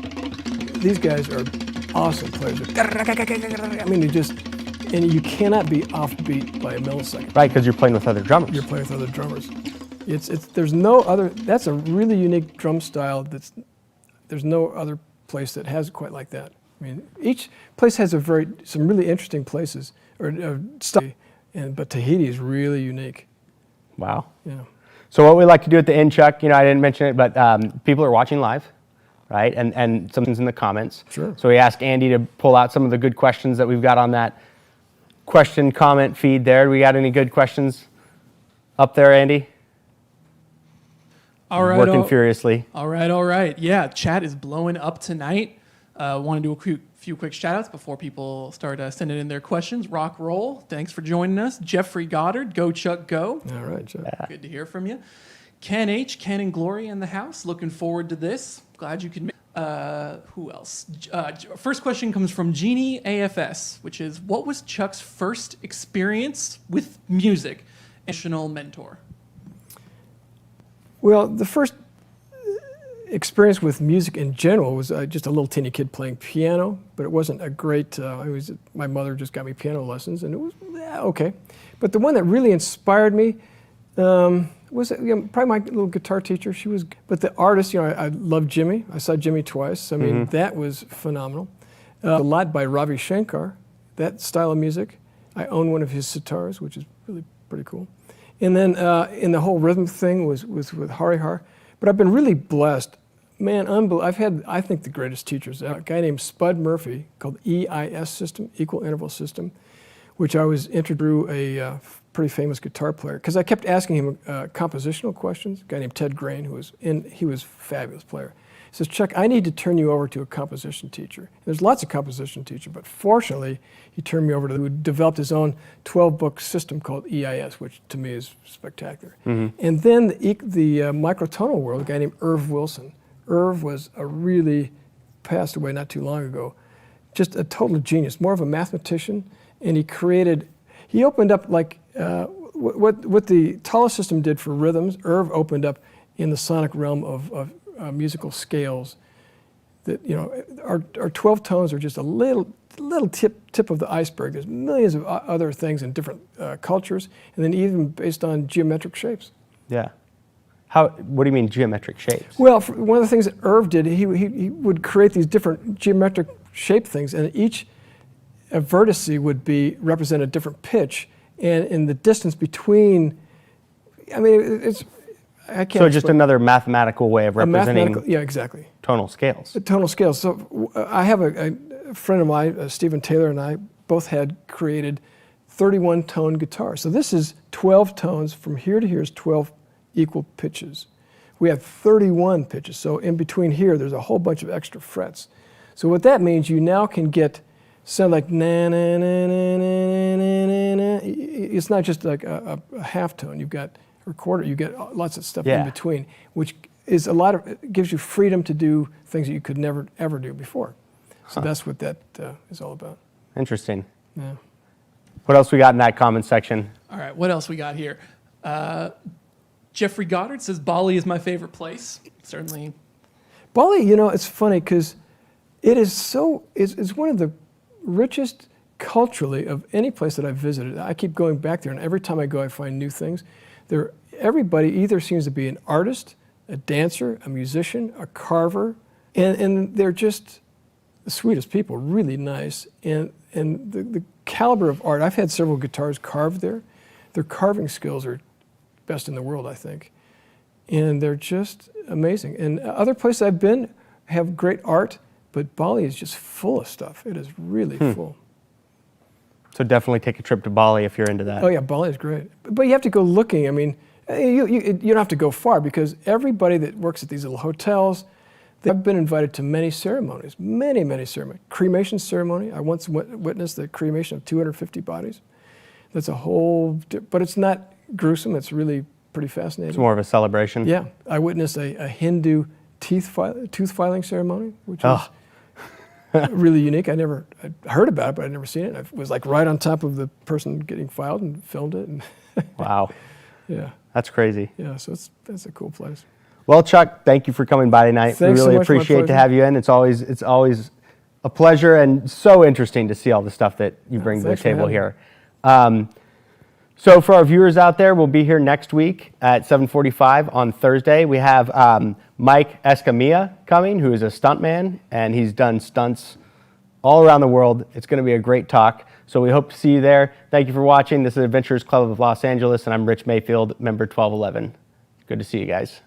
These guys are awesome players. I mean, and you cannot be offbeat by a millisecond. Right, because you're playing with other drummers. You're playing with other drummers. There's no other, that's a really unique drum style there's no other place that has it quite like that. I mean, each place has some really interesting places, or stuff, but Tahiti is really unique. Wow. Yeah. So what we like to do at the end, Chuck, I didn't mention it, but people are watching live, right? And something's in the comments. Sure. So we asked Andy to pull out some of the good questions that we've got on that question comment feed there. Do we got any good questions up there, Andy? All right. Working furiously. All right. Yeah, chat is blowing up tonight. Want to do a few quick shout-outs before people start sending in their questions. Rock Roll, thanks for joining us. Jeffrey Goddard, Go Chuck Go. All right, Chuck. Yeah. Good to hear from you. Ken H, Ken and Glory in the house. Looking forward to this. Glad you could make who else? First question comes from Jeannie AFS, which is, what was Chuck's first experience with music? Additional mentor. Well, the first experience with music in general was just a little teeny kid playing piano, but it wasn't a great, my mother just got me piano lessons, and it was okay. But the one that really inspired me was probably my little guitar teacher. But the artist, I loved Jimmy. I saw Jimmy twice. I mean, that was phenomenal. A lot by Ravi Shankar, that style of music. I own one of his sitars, which is really pretty cool. And then in the whole rhythm thing was with Hari Har. But I've been really blessed. Man, I've had, I think, the greatest teachers. A guy named Spud Murphy, called EIS system, Equal Interval System, which I was introduced through a pretty famous guitar player. Because I kept asking him compositional questions. A guy named Ted Grain, he was a fabulous player. He says, Chuck, I need to turn you over to a composition teacher. There's lots of composition teachers, but fortunately, he turned me over to who developed his own 12-book system called EIS, which to me is spectacular. And then the microtonal world, a guy named Irv Wilson. Irv was passed away not too long ago, just a total genius, more of a mathematician, and he opened up like what the Tala system did for rhythms. Irv opened up in the sonic realm of musical scales. That, you know, our 12 tones are just a little tip of the iceberg. There's millions of other things in different cultures, and then even based on geometric shapes. Yeah. What do you mean geometric shapes? Well, one of the things that Irv did, he would create these different geometric shape things, and each vertice would represent a different pitch, and in the distance between, I mean, I can't. So just another mathematical way of representing. Yeah, exactly. Tonal scales. Tonal scales. So I have a friend of mine, Stephen Taylor, and I both had created 31 tone guitars. So this is 12 tones. From here to here is 12 equal pitches. We have 31 pitches. So in between here, there's a whole bunch of extra frets. So what that means, you now can get sound like na na na na na na na. It's not just like a half tone. You've got a quarter. You get lots of stuff in between, which is it gives you freedom to do things that you could never ever do before. So that's what that is all about. Interesting. Yeah. What else we got in that comment section? All right, what else we got here? Jeffrey Goddard says Bali is my favorite place. Certainly. Bali, you know, it's funny because it is it's one of the richest culturally of any place that I've visited. I keep going back there, and every time I go, I find new things. Everybody either seems to be an artist, a dancer, a musician, a carver, and they're just the sweetest people, really nice. And the caliber of art, I've had several guitars carved there. Their carving skills are best in the world, I think. And they're just amazing. And other places I've been have great art, but Bali is just full of stuff. It is really full. So definitely take a trip to Bali if you're into that. Oh yeah, Bali is great. But you have to go looking. I mean, you don't have to go far because everybody that works at these little hotels, they've been invited to many ceremonies, many ceremonies. Cremation ceremony. I once witnessed the cremation of 250 bodies. That's a whole, but it's not gruesome. It's really pretty fascinating. It's more of a celebration. Yeah, I witnessed a Hindu tooth filing ceremony, which was really unique. I heard about it, but I'd never seen it. I was like right on top of the person getting filed and filmed it. And Wow. Yeah. That's crazy. Yeah, so that's a cool place. Well, Chuck, thank you for coming by tonight. Thanks we really so much, my appreciate to pleasure. have you in. It's always a pleasure and so interesting to see all the stuff that you bring to the thanks for table having here. So for our viewers out there, we'll be here next week at 7:45 on Thursday. We have Mike Escamilla coming, who is a stuntman, and he's done stunts all around the world. It's going to be a great talk. So we hope to see you there. Thank you for watching. This is Adventurers Club of Los Angeles, and I'm Rich Mayfield, member 1211. Good to see you guys.